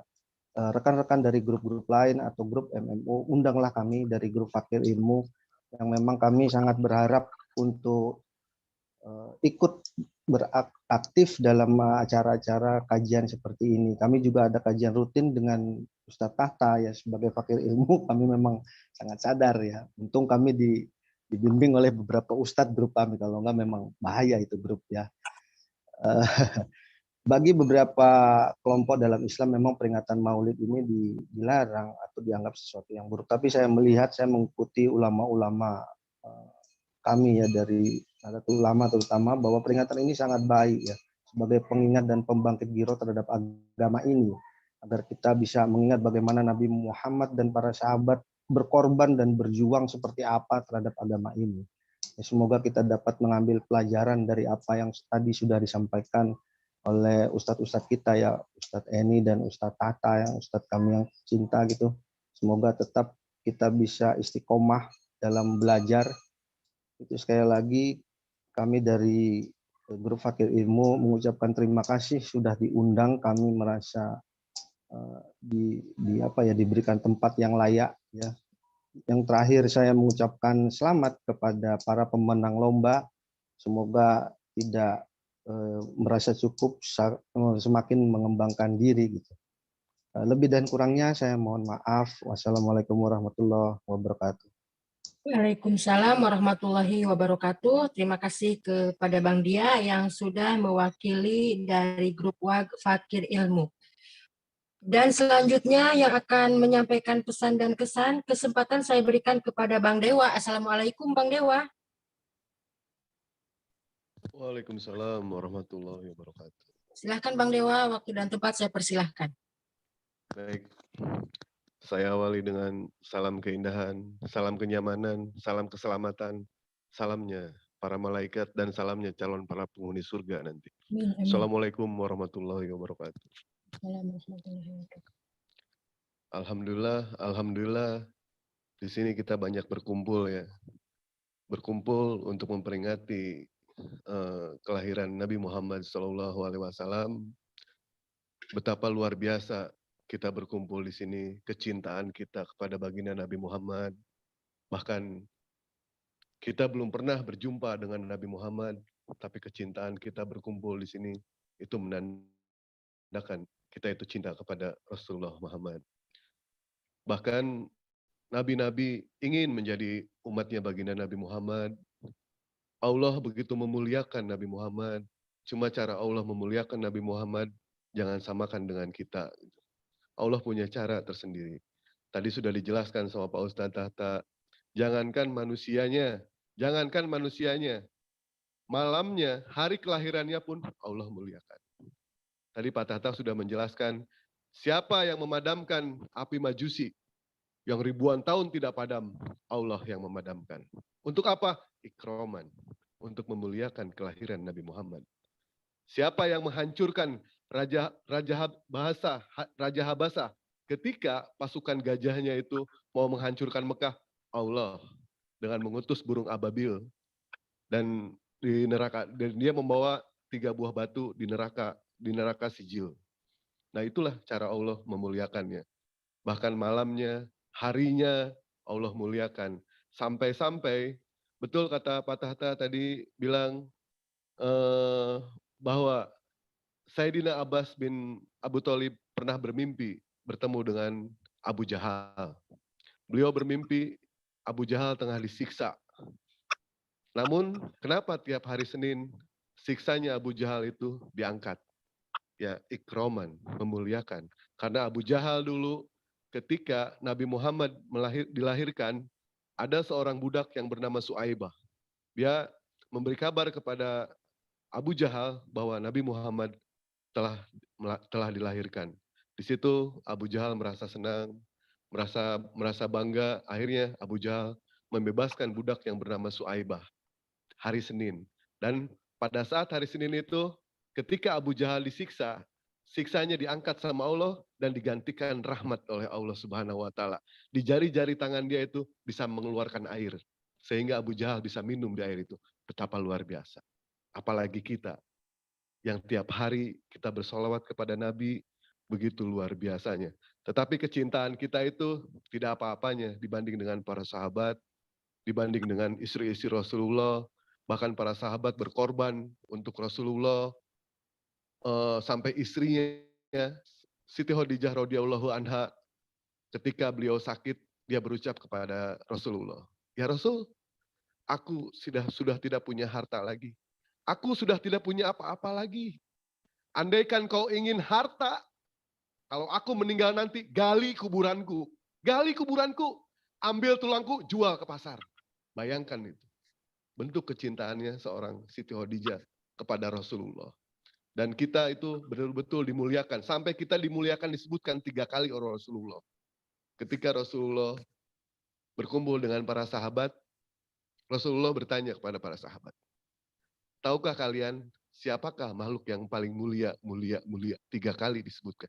rekan-rekan dari grup-grup lain atau grup MMO, undanglah kami dari grup Fakir Ilmu yang memang kami sangat berharap untuk ikut beraktif dalam acara-acara kajian seperti ini. Kami juga ada kajian rutin dengan Ustadz Tahta ya, sebagai fakir ilmu kami memang sangat sadar ya. Untung kami dibimbing oleh beberapa ustadz grup kami, kalau enggak memang bahaya itu grup ya. Bagi beberapa kelompok dalam Islam memang peringatan Maulid ini dilarang atau dianggap sesuatu yang buruk. Tapi saya melihat, saya mengikuti ulama-ulama kami ya dari Nahdlatul Ulama terutama, bahwa peringatan ini sangat baik ya, sebagai pengingat dan pembangkit giroh terhadap agama ini, agar kita bisa mengingat bagaimana Nabi Muhammad dan para sahabat berkorban dan berjuang seperti apa terhadap agama ini. Ya, semoga kita dapat mengambil pelajaran dari apa yang tadi sudah disampaikan oleh ustadz-ustadz kita ya, Ustadz Eni dan Ustadz Tata, yang ustadz kami yang cinta gitu. Semoga tetap kita bisa istiqomah dalam belajar. Itu sekali lagi kami dari grup Fakir Ilmu mengucapkan terima kasih sudah diundang. Kami merasa diberikan tempat yang layak ya. Yang terakhir saya mengucapkan selamat kepada para pemenang lomba. Semoga tidak merasa cukup, semakin mengembangkan diri gitu. Lebih dan kurangnya saya mohon maaf. Wassalamualaikum warahmatullahi wabarakatuh. Waalaikumsalam warahmatullahi wabarakatuh. Terima kasih kepada Bang Dia yang sudah mewakili dari grup Fakir Ilmu. Dan selanjutnya yang akan menyampaikan pesan dan kesan, kesempatan saya berikan kepada Bang Dewa. Assalamualaikum Bang Dewa. Waalaikumsalam warahmatullahi wabarakatuh. Silahkan Bang Dewa, waktu dan tempat saya persilahkan. Baik, saya awali dengan salam keindahan, salam kenyamanan, salam keselamatan, salamnya para malaikat dan salamnya calon para penghuni surga nanti. Assalamualaikum warahmatullahi wabarakatuh. Alhamdulillah, di sini kita banyak berkumpul ya. Berkumpul untuk memperingati kelahiran Nabi Muhammad SAW. Betapa luar biasa kita berkumpul di sini, kecintaan kita kepada baginda Nabi Muhammad. Bahkan kita belum pernah berjumpa dengan Nabi Muhammad, tapi kecintaan kita berkumpul di sini itu menandakan kita itu cinta kepada Rasulullah Muhammad. Bahkan nabi-nabi ingin menjadi umatnya baginda Nabi Muhammad. Allah begitu memuliakan Nabi Muhammad. Cuma cara Allah memuliakan Nabi Muhammad jangan samakan dengan kita. Allah punya cara tersendiri. Tadi sudah dijelaskan sama Pak Ustadz Tahta, jangankan manusianya, malamnya, hari kelahirannya pun Allah muliakan. Tadi Pak Tahta sudah menjelaskan, siapa yang memadamkan api Majusi, yang ribuan tahun tidak padam, Allah yang memadamkan. Untuk apa? Ikroman, untuk memuliakan kelahiran Nabi Muhammad. Siapa yang menghancurkan Raja Habasah ketika pasukan gajahnya itu mau menghancurkan Mekah? Allah dengan mengutus burung ababil dan di neraka, dan dia membawa 3 buah batu di neraka Sijil. Nah, itulah cara Allah memuliakannya. Bahkan malamnya, harinya Allah muliakan. Sampai-sampai betul kata Pak Tahta tadi bilang bahwa Sayyidina Abbas bin Abu Thalib pernah bermimpi bertemu dengan Abu Jahal. Beliau bermimpi Abu Jahal tengah disiksa. Namun kenapa tiap hari Senin siksanya Abu Jahal itu diangkat? Ya, ikroman, memuliakan. Karena Abu Jahal dulu ketika Nabi Muhammad dilahirkan, ada seorang budak yang bernama Su'aibah. Dia memberi kabar kepada Abu Jahal bahwa Nabi Muhammad telah dilahirkan. Di situ Abu Jahal merasa senang, merasa bangga. Akhirnya Abu Jahal membebaskan budak yang bernama Su'aibah hari Senin. Dan pada saat hari Senin itu, ketika Abu Jahal disiksa, siksanya diangkat sama Allah dan digantikan rahmat oleh Allah Subhanahu wa Ta'ala. Di jari-jari tangan dia itu bisa mengeluarkan air, sehingga Abu Jahal bisa minum di air itu. Betapa luar biasa. Apalagi kita yang tiap hari kita bersolawat kepada Nabi, begitu luar biasanya. Tetapi kecintaan kita itu tidak apa-apanya dibanding dengan para sahabat, dibanding dengan istri-istri Rasulullah, Bahkan para sahabat berkorban untuk Rasulullah, sampai istrinya Siti Khadijah radhiyallahu anha ketika beliau sakit, dia berucap kepada Rasulullah, "Ya Rasul, aku sudah tidak punya harta lagi. Aku sudah tidak punya apa-apa lagi. Andaikan kau ingin harta, kalau aku meninggal nanti, gali kuburanku. Gali kuburanku, ambil tulangku, jual ke pasar." Bayangkan itu. Bentuk kecintaannya seorang Siti Khadijah kepada Rasulullah. Dan kita itu betul-betul dimuliakan. Sampai kita dimuliakan disebutkan 3 kali oleh Rasulullah. Ketika Rasulullah berkumpul dengan para sahabat, Rasulullah bertanya kepada para sahabat, "Tahukah kalian siapakah makhluk yang paling mulia, mulia, mulia?" 3 kali disebutkan.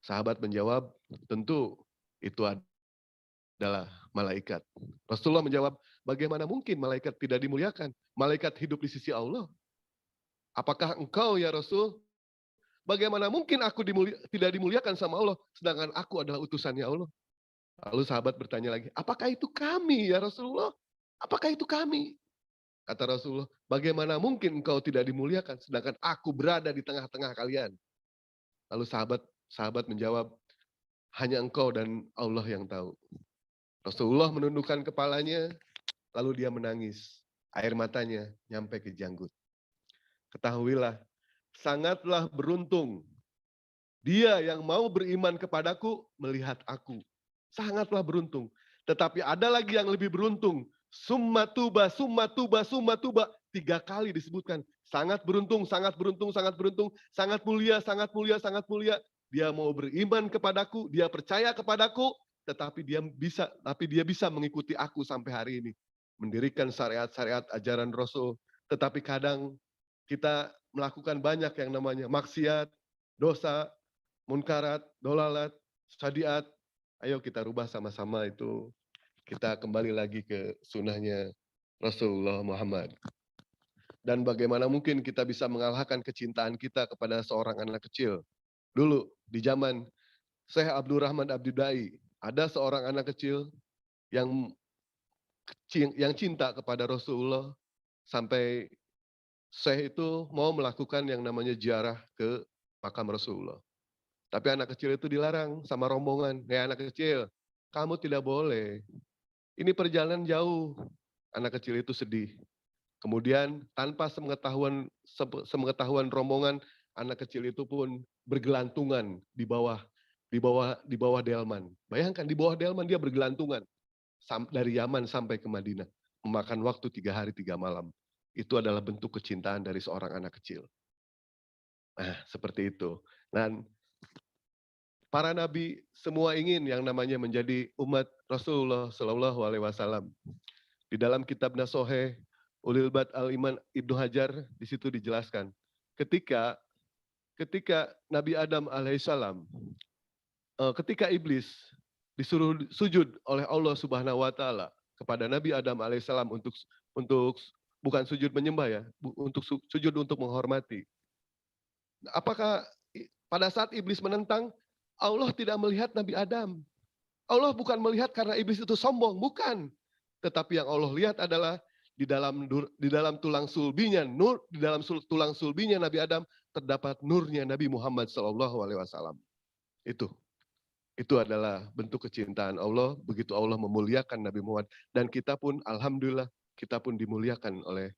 Sahabat menjawab, "Tentu itu adalah malaikat." Rasulullah menjawab, "Bagaimana mungkin malaikat tidak dimuliakan? Malaikat hidup di sisi Allah. Apakah engkau ya Rasul? Bagaimana mungkin aku tidak dimuliakan sama Allah, sedangkan aku adalah utusannya Allah?" Lalu sahabat bertanya lagi, "Apakah itu kami ya Rasulullah? Apakah itu kami?" Kata Rasulullah, "Bagaimana mungkin engkau tidak dimuliakan, sedangkan aku berada di tengah-tengah kalian?" Lalu sahabat menjawab, "Hanya engkau dan Allah yang tahu." Rasulullah menundukkan kepalanya, lalu dia menangis. Air matanya nyampe ke janggut. Ketahuilah, sangatlah beruntung dia yang mau beriman kepadaku melihat aku. Sangatlah beruntung. Tetapi ada lagi yang lebih beruntung. Summa tuba, summa tuba, summa tuba. 3 kali disebutkan. Sangat beruntung, sangat beruntung, sangat beruntung. Sangat mulia, sangat mulia, sangat mulia. Dia mau beriman kepadaku, dia percaya kepadaku. Tetapi dia bisa mengikuti aku sampai hari ini. Mendirikan syariat-syariat ajaran Rasul. Tetapi kadang kita melakukan banyak yang namanya maksiat, dosa, munkarat, dolalat, syadiat. Ayo kita rubah sama-sama itu. Kita kembali lagi ke sunnahnya Rasulullah Muhammad. Dan bagaimana mungkin kita bisa mengalahkan kecintaan kita kepada seorang anak kecil. Dulu di zaman Syekh Abdurrahman Abdudai, ada seorang anak kecil yang cinta kepada Rasulullah sampai Syekh itu mau melakukan yang namanya ziarah ke makam Rasulullah. Tapi anak kecil itu dilarang sama rombongan. "Anak kecil, kamu tidak boleh. Ini perjalanan jauh." Anak kecil itu sedih. Kemudian tanpa sepengetahuan rombongan, anak kecil itu pun bergelantungan di bawah delman. Bayangkan di bawah delman dia bergelantungan dari Yaman sampai ke Madinah, memakan waktu 3 hari 3 malam. Itu adalah bentuk kecintaan dari seorang anak kecil. Nah, seperti itu. Dan para nabi semua ingin yang namanya menjadi umat Rasulullah Shallallahu Alaihi Wasallam. Di dalam kitab Nasoheh Ulil Bad Al-Iman Ibnu Hajar di situ dijelaskan. Ketika Nabi Adam alaihissalam, ketika iblis disuruh sujud oleh Allah Subhanahu Wa Taala kepada Nabi Adam alaihissalam untuk bukan sujud menyembah ya, untuk sujud untuk menghormati. Apakah pada saat iblis menentang, Allah tidak melihat Nabi Adam? Allah bukan melihat karena iblis itu sombong, bukan. Tetapi yang Allah lihat adalah di dalam tulang sulbinya, di dalam tulang sulbinya Nabi Adam terdapat nurnya Nabi Muhammad SAW. Itu adalah bentuk kecintaan Allah. Begitu Allah memuliakan Nabi Muhammad, dan kita pun alhamdulillah kita pun dimuliakan oleh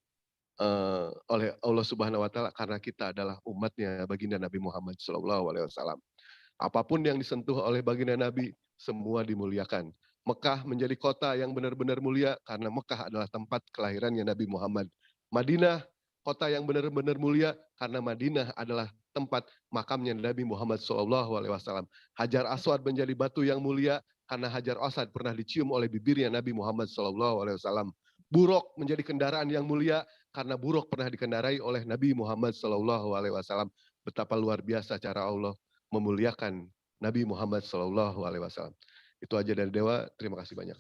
Allah Subhanahu Wa Taala karena kita adalah umatnya baginda Nabi Muhammad SAW. Apapun yang disentuh oleh baginda Nabi semua dimuliakan. Mekah menjadi kota yang benar-benar mulia karena Mekah adalah tempat kelahirannya Nabi Muhammad. Madinah kota yang benar-benar mulia karena Madinah adalah tempat makamnya Nabi Muhammad SAW. Hajar Aswad menjadi batu yang mulia karena Hajar Aswad pernah dicium oleh bibirnya Nabi Muhammad SAW. Buruk menjadi kendaraan yang mulia karena buruk pernah dikendarai oleh Nabi Muhammad SAW. Betapa luar biasa cara Allah memuliakan Nabi Muhammad SAW. Itu aja dari Dewa. Terima kasih banyak.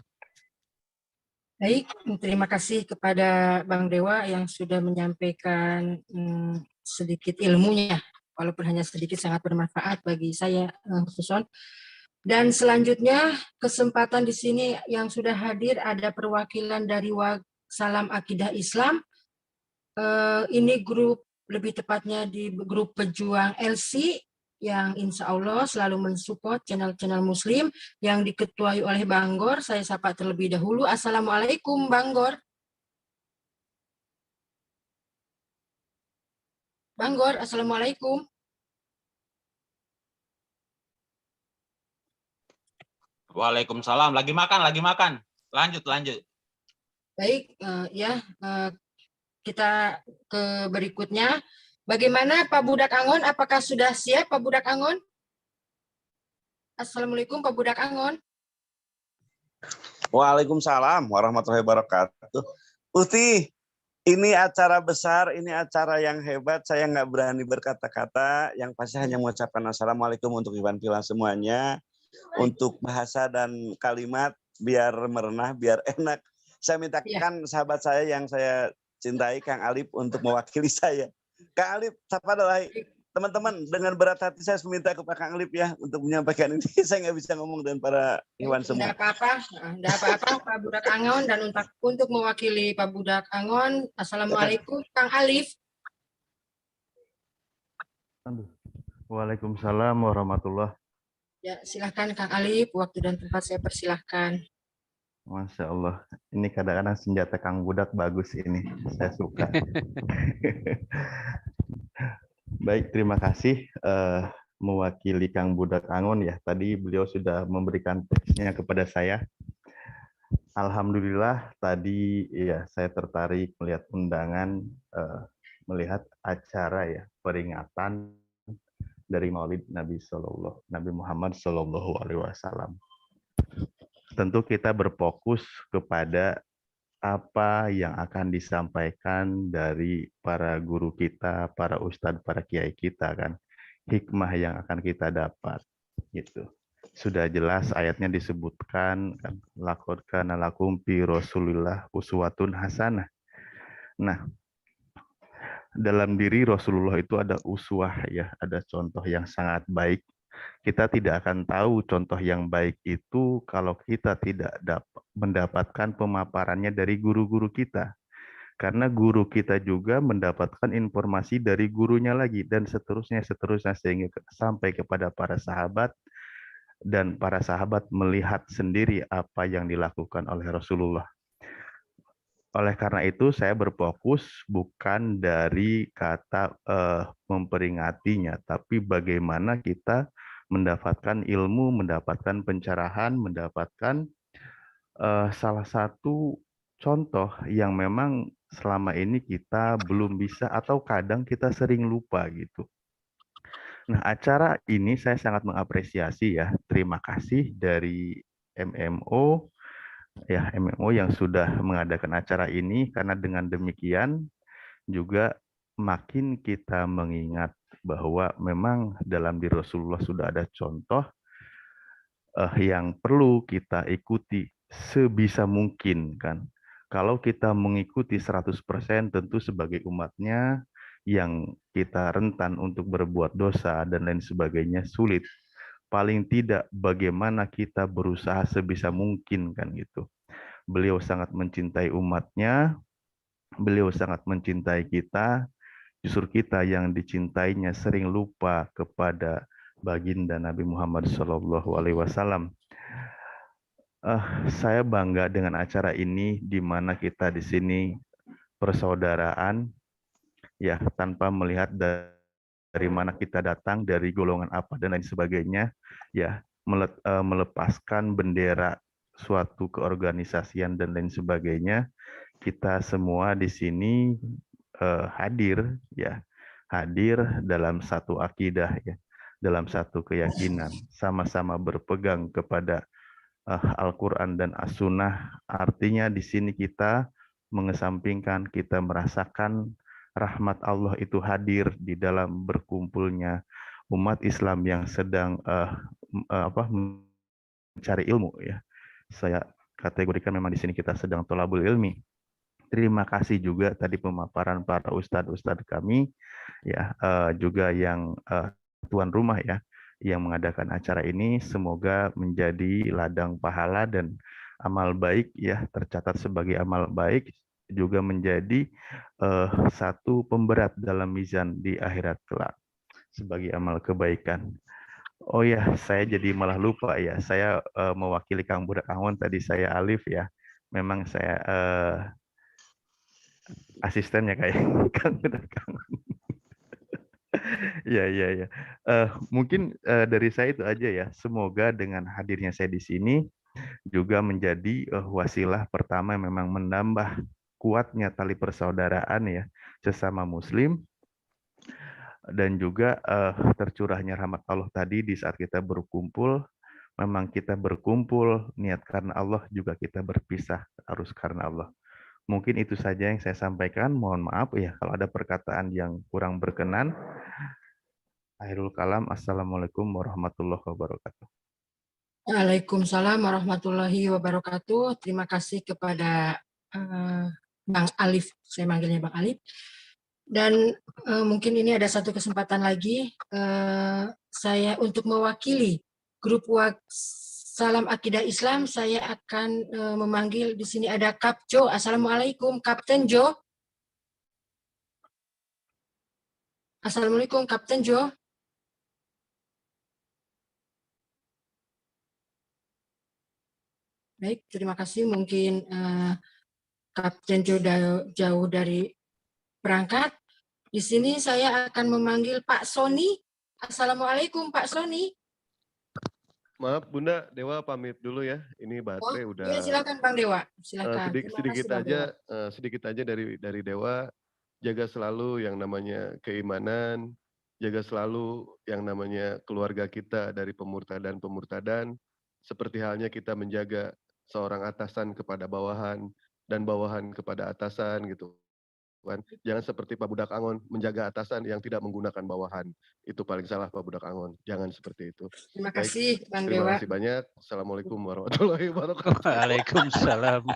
Baik, terima kasih kepada Bang Dewa yang sudah menyampaikan sedikit ilmunya, walaupun hanya sedikit sangat bermanfaat bagi saya khususnya. Dan selanjutnya kesempatan di sini yang sudah hadir ada perwakilan dari Salam Akidah Islam. Ini grup, lebih tepatnya di grup pejuang LC yang insya Allah selalu mensupport channel-channel Muslim yang diketuai oleh Bang Gor. Saya sapa terlebih dahulu. Assalamualaikum Bang Gor. Bang Gor, Assalamualaikum. Waalaikumsalam. Lagi makan. Lanjut. Baik, kita ke berikutnya. Bagaimana Pak Budak Angon? Apakah sudah siap Pak Budak Angon? Assalamualaikum Pak Budak Angon. Waalaikumsalam warahmatullahi wabarakatuh. Uti, ini acara besar, ini acara yang hebat. Saya nggak berani berkata-kata. Yang pasti hanya mengucapkan assalamualaikum untuk Iwan Pilar semuanya. Untuk bahasa dan kalimat biar merenah, biar enak. Saya mintakan sahabat saya yang saya cintai, Kang Alif, untuk mewakili saya. Kang Alif, teman-teman, dengan berat hati saya meminta kepada Kang Alif ya untuk menyampaikan ini. Saya nggak bisa ngomong dengan para Iwan semua. Tidak apa-apa Pak Budak Angon, dan untuk mewakili Pak Budak Angon, Assalamualaikum Kang Alif. Waalaikumsalam warahmatullahi. Ya, silahkan Kang Alif, waktu dan tempat saya persilahkan. Masya Allah, ini kadang-kadang senjata Kang Budak bagus ini, saya suka. Baik, terima kasih mewakili Kang Budak Angon ya. Tadi beliau sudah memberikan tipsnya kepada saya. Alhamdulillah tadi ya saya tertarik melihat undangan, melihat acara ya peringatan dari Maulid Nabi Muhammad SAW. Tentu kita berfokus kepada apa yang akan disampaikan dari para guru kita, para ustadz, para kiai kita kan, hikmah yang akan kita dapat gitu. Sudah jelas ayatnya disebutkan kan, laqad kana lakum fi Rasulillah uswatun hasanah. Nah, dalam diri Rasulullah itu ada uswah ya, ada contoh yang sangat baik. Kita tidak akan tahu contoh yang baik itu kalau kita tidak mendapatkan pemaparannya dari guru-guru kita. Karena guru kita juga mendapatkan informasi dari gurunya lagi, dan seterusnya sehingga sampai kepada para sahabat, dan para sahabat melihat sendiri apa yang dilakukan oleh Rasulullah. Oleh karena itu saya berfokus bukan dari kata memperingatinya, tapi bagaimana kita mendapatkan ilmu, mendapatkan pencerahan, mendapatkan salah satu contoh yang memang selama ini kita belum bisa atau kadang kita sering lupa gitu. Nah, acara ini saya sangat mengapresiasi ya. Terima kasih dari MMO ya, MMO yang sudah mengadakan acara ini, karena dengan demikian juga makin kita mengingat bahwa memang dalam diri Rasulullah sudah ada contoh yang perlu kita ikuti sebisa mungkin kan. Kalau kita mengikuti 100% tentu sebagai umatnya yang kita rentan untuk berbuat dosa dan lain sebagainya sulit. Paling tidak bagaimana kita berusaha sebisa mungkin kan gitu. Beliau sangat mencintai umatnya, beliau sangat mencintai kita. Justru kita yang dicintainya sering lupa kepada baginda Nabi Muhammad SAW. Saya bangga dengan acara ini, di mana kita di sini persaudaraan, ya tanpa melihat dari mana kita datang, dari golongan apa dan lain sebagainya, ya melepaskan bendera suatu keorganisasian dan lain sebagainya. Kita semua di sini hadir dalam satu akidah ya, dalam satu keyakinan, sama-sama berpegang kepada Al-Quran dan As-Sunnah. Artinya di sini kita mengesampingkan, kita merasakan rahmat Allah itu hadir di dalam berkumpulnya umat Islam yang sedang mencari ilmu ya. Saya kategorikan memang di sini kita sedang tholabul ilmi. Terima kasih juga tadi pemaparan para ustadz kami ya, juga yang tuan rumah ya yang mengadakan acara ini. Semoga menjadi ladang pahala dan amal baik ya, tercatat sebagai amal baik juga menjadi satu pemberat dalam mizan di akhirat kelak sebagai amal kebaikan. Oh ya, saya jadi malah lupa ya. Saya mewakili Kang Budak Ahwan, tadi saya Alif ya. Memang saya asistennya kayak Kang Budak Ahwan. Ya, ya, ya. Mungkin dari saya itu aja ya. Semoga dengan hadirnya saya di sini juga menjadi wasilah pertama yang memang menambah kuatnya tali persaudaraan ya sesama Muslim, dan juga tercurahnya rahmat Allah tadi di saat kita berkumpul. Memang kita berkumpul niat karena Allah, juga kita berpisah harus karena Allah. Mungkin itu saja yang saya sampaikan. Mohon maaf ya kalau ada perkataan yang kurang berkenan. Akhirul kalam. Assalamualaikum warahmatullahi wabarakatuh. Waalaikumsalam warahmatullahi wabarakatuh. Terima kasih kepada Bang Alif, saya manggilnya Bang Alif. Dan mungkin ini ada satu kesempatan lagi, saya untuk mewakili grup Salam Akidah Islam, saya akan memanggil di sini ada Kap Jo. Assalamualaikum, Kapten Jo. Assalamualaikum, Kapten Jo. Baik, terima kasih. Mungkin Kapten Jo jauh dari perangkat. Di sini saya akan memanggil Pak Sony. Assalamualaikum, Pak Sony. Maaf Bunda, Dewa pamit dulu ya. Ini baterai udah. Iya, silakan Bang Dewa. Silakan. Sedikit aja dari Dewa. Jaga selalu yang namanya keimanan, jaga selalu yang namanya keluarga kita dari pemurtadan, seperti halnya kita menjaga seorang atasan kepada bawahan dan bawahan kepada atasan gitu kan. Jangan seperti Pak Budak Angon menjaga atasan yang tidak menggunakan bawahan. Itu paling salah Pak Budak Angon. Jangan seperti itu. Terima kasih Bang Terima Dewa. kasih banyak. Assalamualaikum warahmatullahi wabarakatuh. Waalaikumsalam.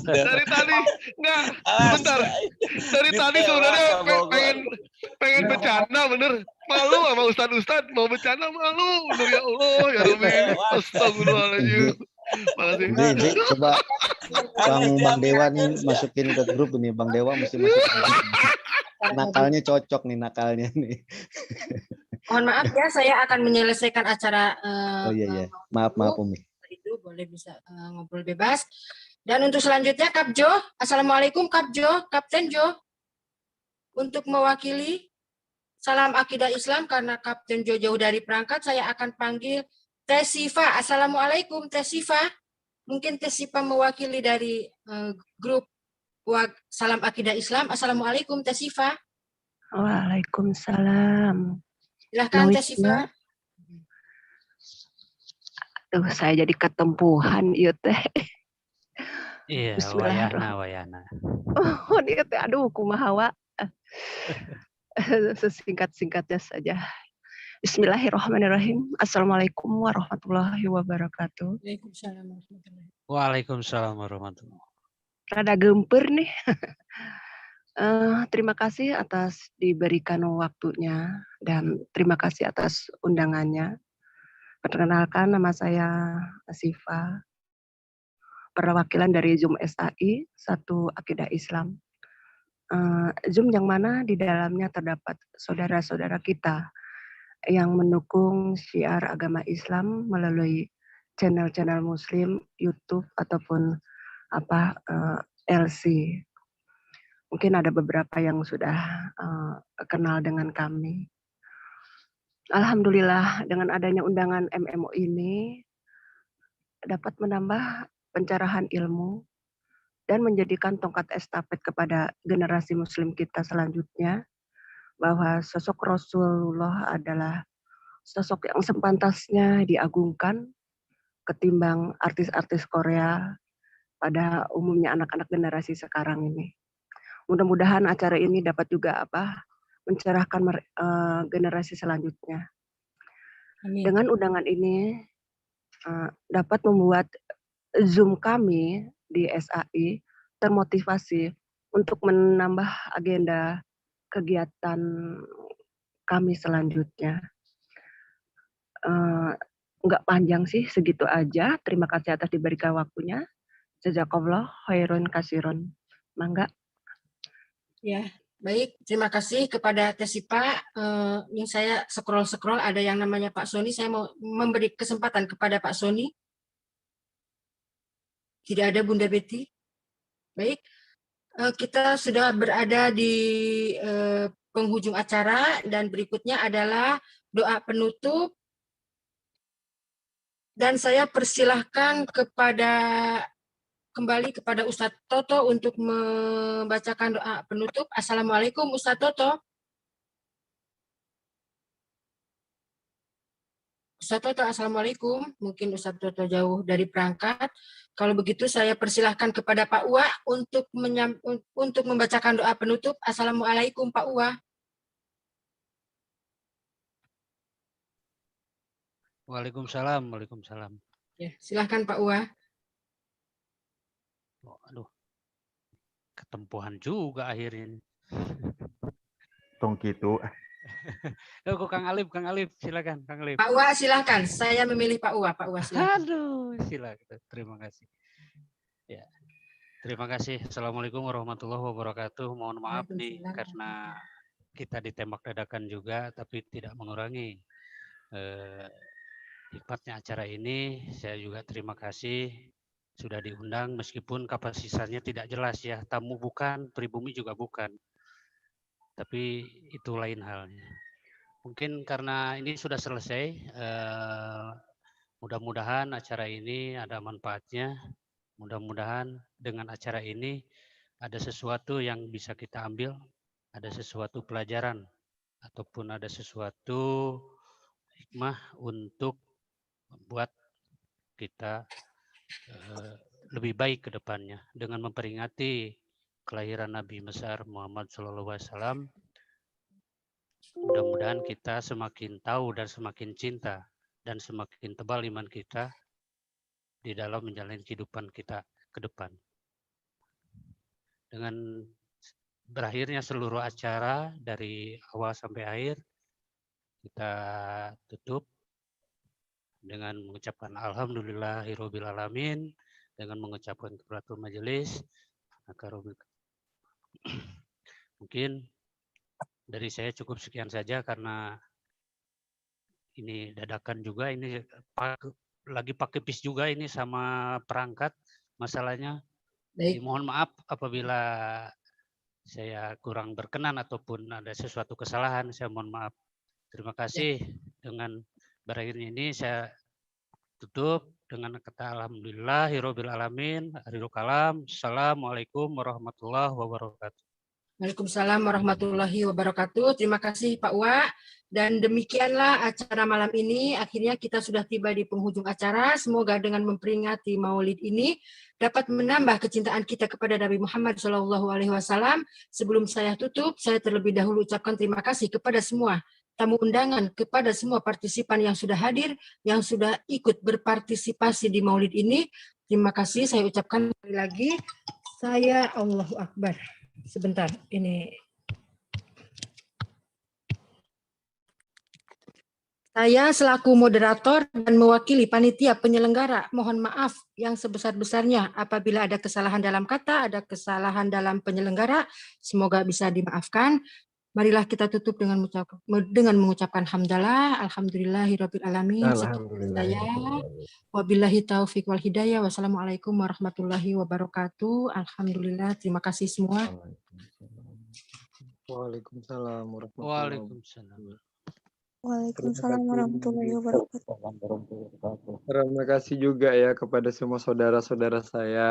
Dari tadi enggak, bentar. Dari tadi sebenarnya pengen bercanda bener. Malu sama Ustadz mau bercanda malu. Bener ya Allah ya Rabbi. Astagfirullahaladzim. Makasih. Jadi, coba Bang Dewa nih masukin ke grup ini. Bang Dewa mesti masukin. Nakalnya cocok nih, nakalnya nih. Mohon maaf ya, saya akan menyelesaikan acara. Oh iya. Maaf Umi. Itu boleh bisa ngobrol bebas. Dan untuk selanjutnya Kap Jo. Assalamualaikum Kap Jo, Kapten Jo. Untuk mewakili Salam Akidah Islam, karena Kapten Jo jauh dari perangkat, saya akan panggil Teh Sifa. Assalamualaikum Teh Sifa. Mungkin Teh Sifa mewakili dari grup Salam Akidah Islam. Assalamualaikum Teh Sifa. Waalaikumsalam. Silahkan Teh Sifa. Tuh, saya jadi ketempuhan ieu teh. Iya, wayana. Oh, dia teh aduh kumaha wa. Sesingkat-singkatnya saja. Bismillahirrahmanirrahim. Assalamualaikum warahmatullahi wabarakatuh. Waalaikumsalam warahmatullahi. Rada gemper nih. Terima kasih atas diberikan waktunya dan terima kasih atas undangannya. Perkenalkan, nama saya Sifa, perwakilan dari Zoom SAI, Satu Akidah Islam. Zoom yang mana di dalamnya terdapat saudara-saudara kita yang mendukung syiar agama Islam melalui channel-channel Muslim, YouTube ataupun LC. Mungkin ada beberapa yang sudah kenal dengan kami. Alhamdulillah dengan adanya undangan MMO ini dapat menambah pencerahan ilmu dan menjadikan tongkat estafet kepada generasi Muslim kita selanjutnya, bahwa sosok Rasulullah adalah sosok yang sepantasnya diagungkan ketimbang artis-artis Korea pada umumnya anak-anak generasi sekarang ini. Mudah-mudahan acara ini dapat juga mencerahkan generasi selanjutnya. Amin. Dengan undangan ini dapat membuat Zoom kami di SAI termotivasi untuk menambah agenda kegiatan kami selanjutnya. Nggak panjang sih, segitu aja. Terima kasih atas diberikan waktunya. Jazakallah khairun kasiron. Mangga. Ya, baik. Terima kasih kepada Tesipa. Yang saya scroll ada yang namanya Pak Soni. Saya mau memberi kesempatan kepada Pak Soni. Tidak ada Bunda Betty. Baik. Kita sudah berada di penghujung acara dan berikutnya adalah doa penutup. Dan saya persilahkan kembali kepada Ustadz Toto untuk membacakan doa penutup. Assalamualaikum Ustadz Toto. Ustadz Toto, Assalamualaikum. Mungkin Ustadz Toto jauh dari perangkat. Kalau begitu saya persilahkan kepada Pak Uwa untuk membacakan doa penutup. Assalamualaikum Pak Uwa. Waalaikumsalam, waalaikumsalam. Ya, silahkan Pak Uwa. Oh, aduh, ketempuhan juga akhirnya. Tong gitu. Kok Kang Alif, silakan Kang Alif. Pak Uwa silahkan. Saya memilih Pak Uwa. Pak Uwa silahkan. Aduh, silakan. Terima kasih. Ya, terima kasih. Assalamualaikum warahmatullahi wabarakatuh. Mohon maaf nih karena kita ditembak dadakan juga, tapi tidak mengurangi hikmatnya acara ini. Saya juga terima kasih sudah diundang meskipun kapasitasnya tidak jelas ya. Tamu bukan, pribumi juga bukan. Tapi itu lain halnya. Mungkin karena ini sudah selesai, mudah-mudahan acara ini ada manfaatnya. Mudah-mudahan dengan acara ini ada sesuatu yang bisa kita ambil, ada sesuatu pelajaran, ataupun ada sesuatu hikmah untuk membuat kita lebih baik ke depannya dengan memperingati kelahiran Nabi besar Muhammad SAW. Mudah-mudahan kita semakin tahu dan semakin cinta dan semakin tebal iman kita di dalam menjalani kehidupan kita ke depan. Dengan berakhirnya seluruh acara dari awal sampai akhir, kita tutup dengan mengucapkan alhamdulillahirabbil alamin, dengan mengucapkan kafaratul majelis. Mungkin dari saya cukup sekian saja karena ini dadakan juga, ini lagi pakai pis juga ini sama perangkat masalahnya. Jadi mohon maaf apabila saya kurang berkenan ataupun ada sesuatu kesalahan, saya mohon maaf. Terima kasih. Dengan berakhirnya ini saya tutup dengan kata alhamdulillahirabbil alamin. Akhirul kalam. Assalamualaikum warahmatullahi wabarakatuh. Waalaikumsalam warahmatullahi wabarakatuh. Terima kasih Pak Uwa. Dan demikianlah acara malam ini. Akhirnya kita sudah tiba di penghujung acara. Semoga dengan memperingati Maulid ini dapat menambah kecintaan kita kepada Nabi Muhammad SAW. Sebelum saya tutup, saya terlebih dahulu ucapkan terima kasih kepada semua tamu undangan, kepada semua partisipan yang sudah hadir, yang sudah ikut berpartisipasi di Maulid ini. Terima kasih saya ucapkan sekali lagi. Saya Allahu Akbar. Sebentar, ini saya selaku moderator dan mewakili panitia penyelenggara mohon maaf yang sebesar-besarnya apabila ada kesalahan dalam kata, ada kesalahan dalam penyelenggara, semoga bisa dimaafkan. Marilah kita tutup dengan mengucapkan hamdalah, alhamdulillahirabbil alamin. Saya wabillahi taufik wal hidayah. Wassalamualaikum warahmatullahi wabarakatuh. Alhamdulillah, terima kasih semua. Waalaikumsalam warahmatullahi Waalaikumsalam. Waalaikumsalam warahmatullahi wabarakatuh. Terima kasih juga ya kepada semua saudara-saudara saya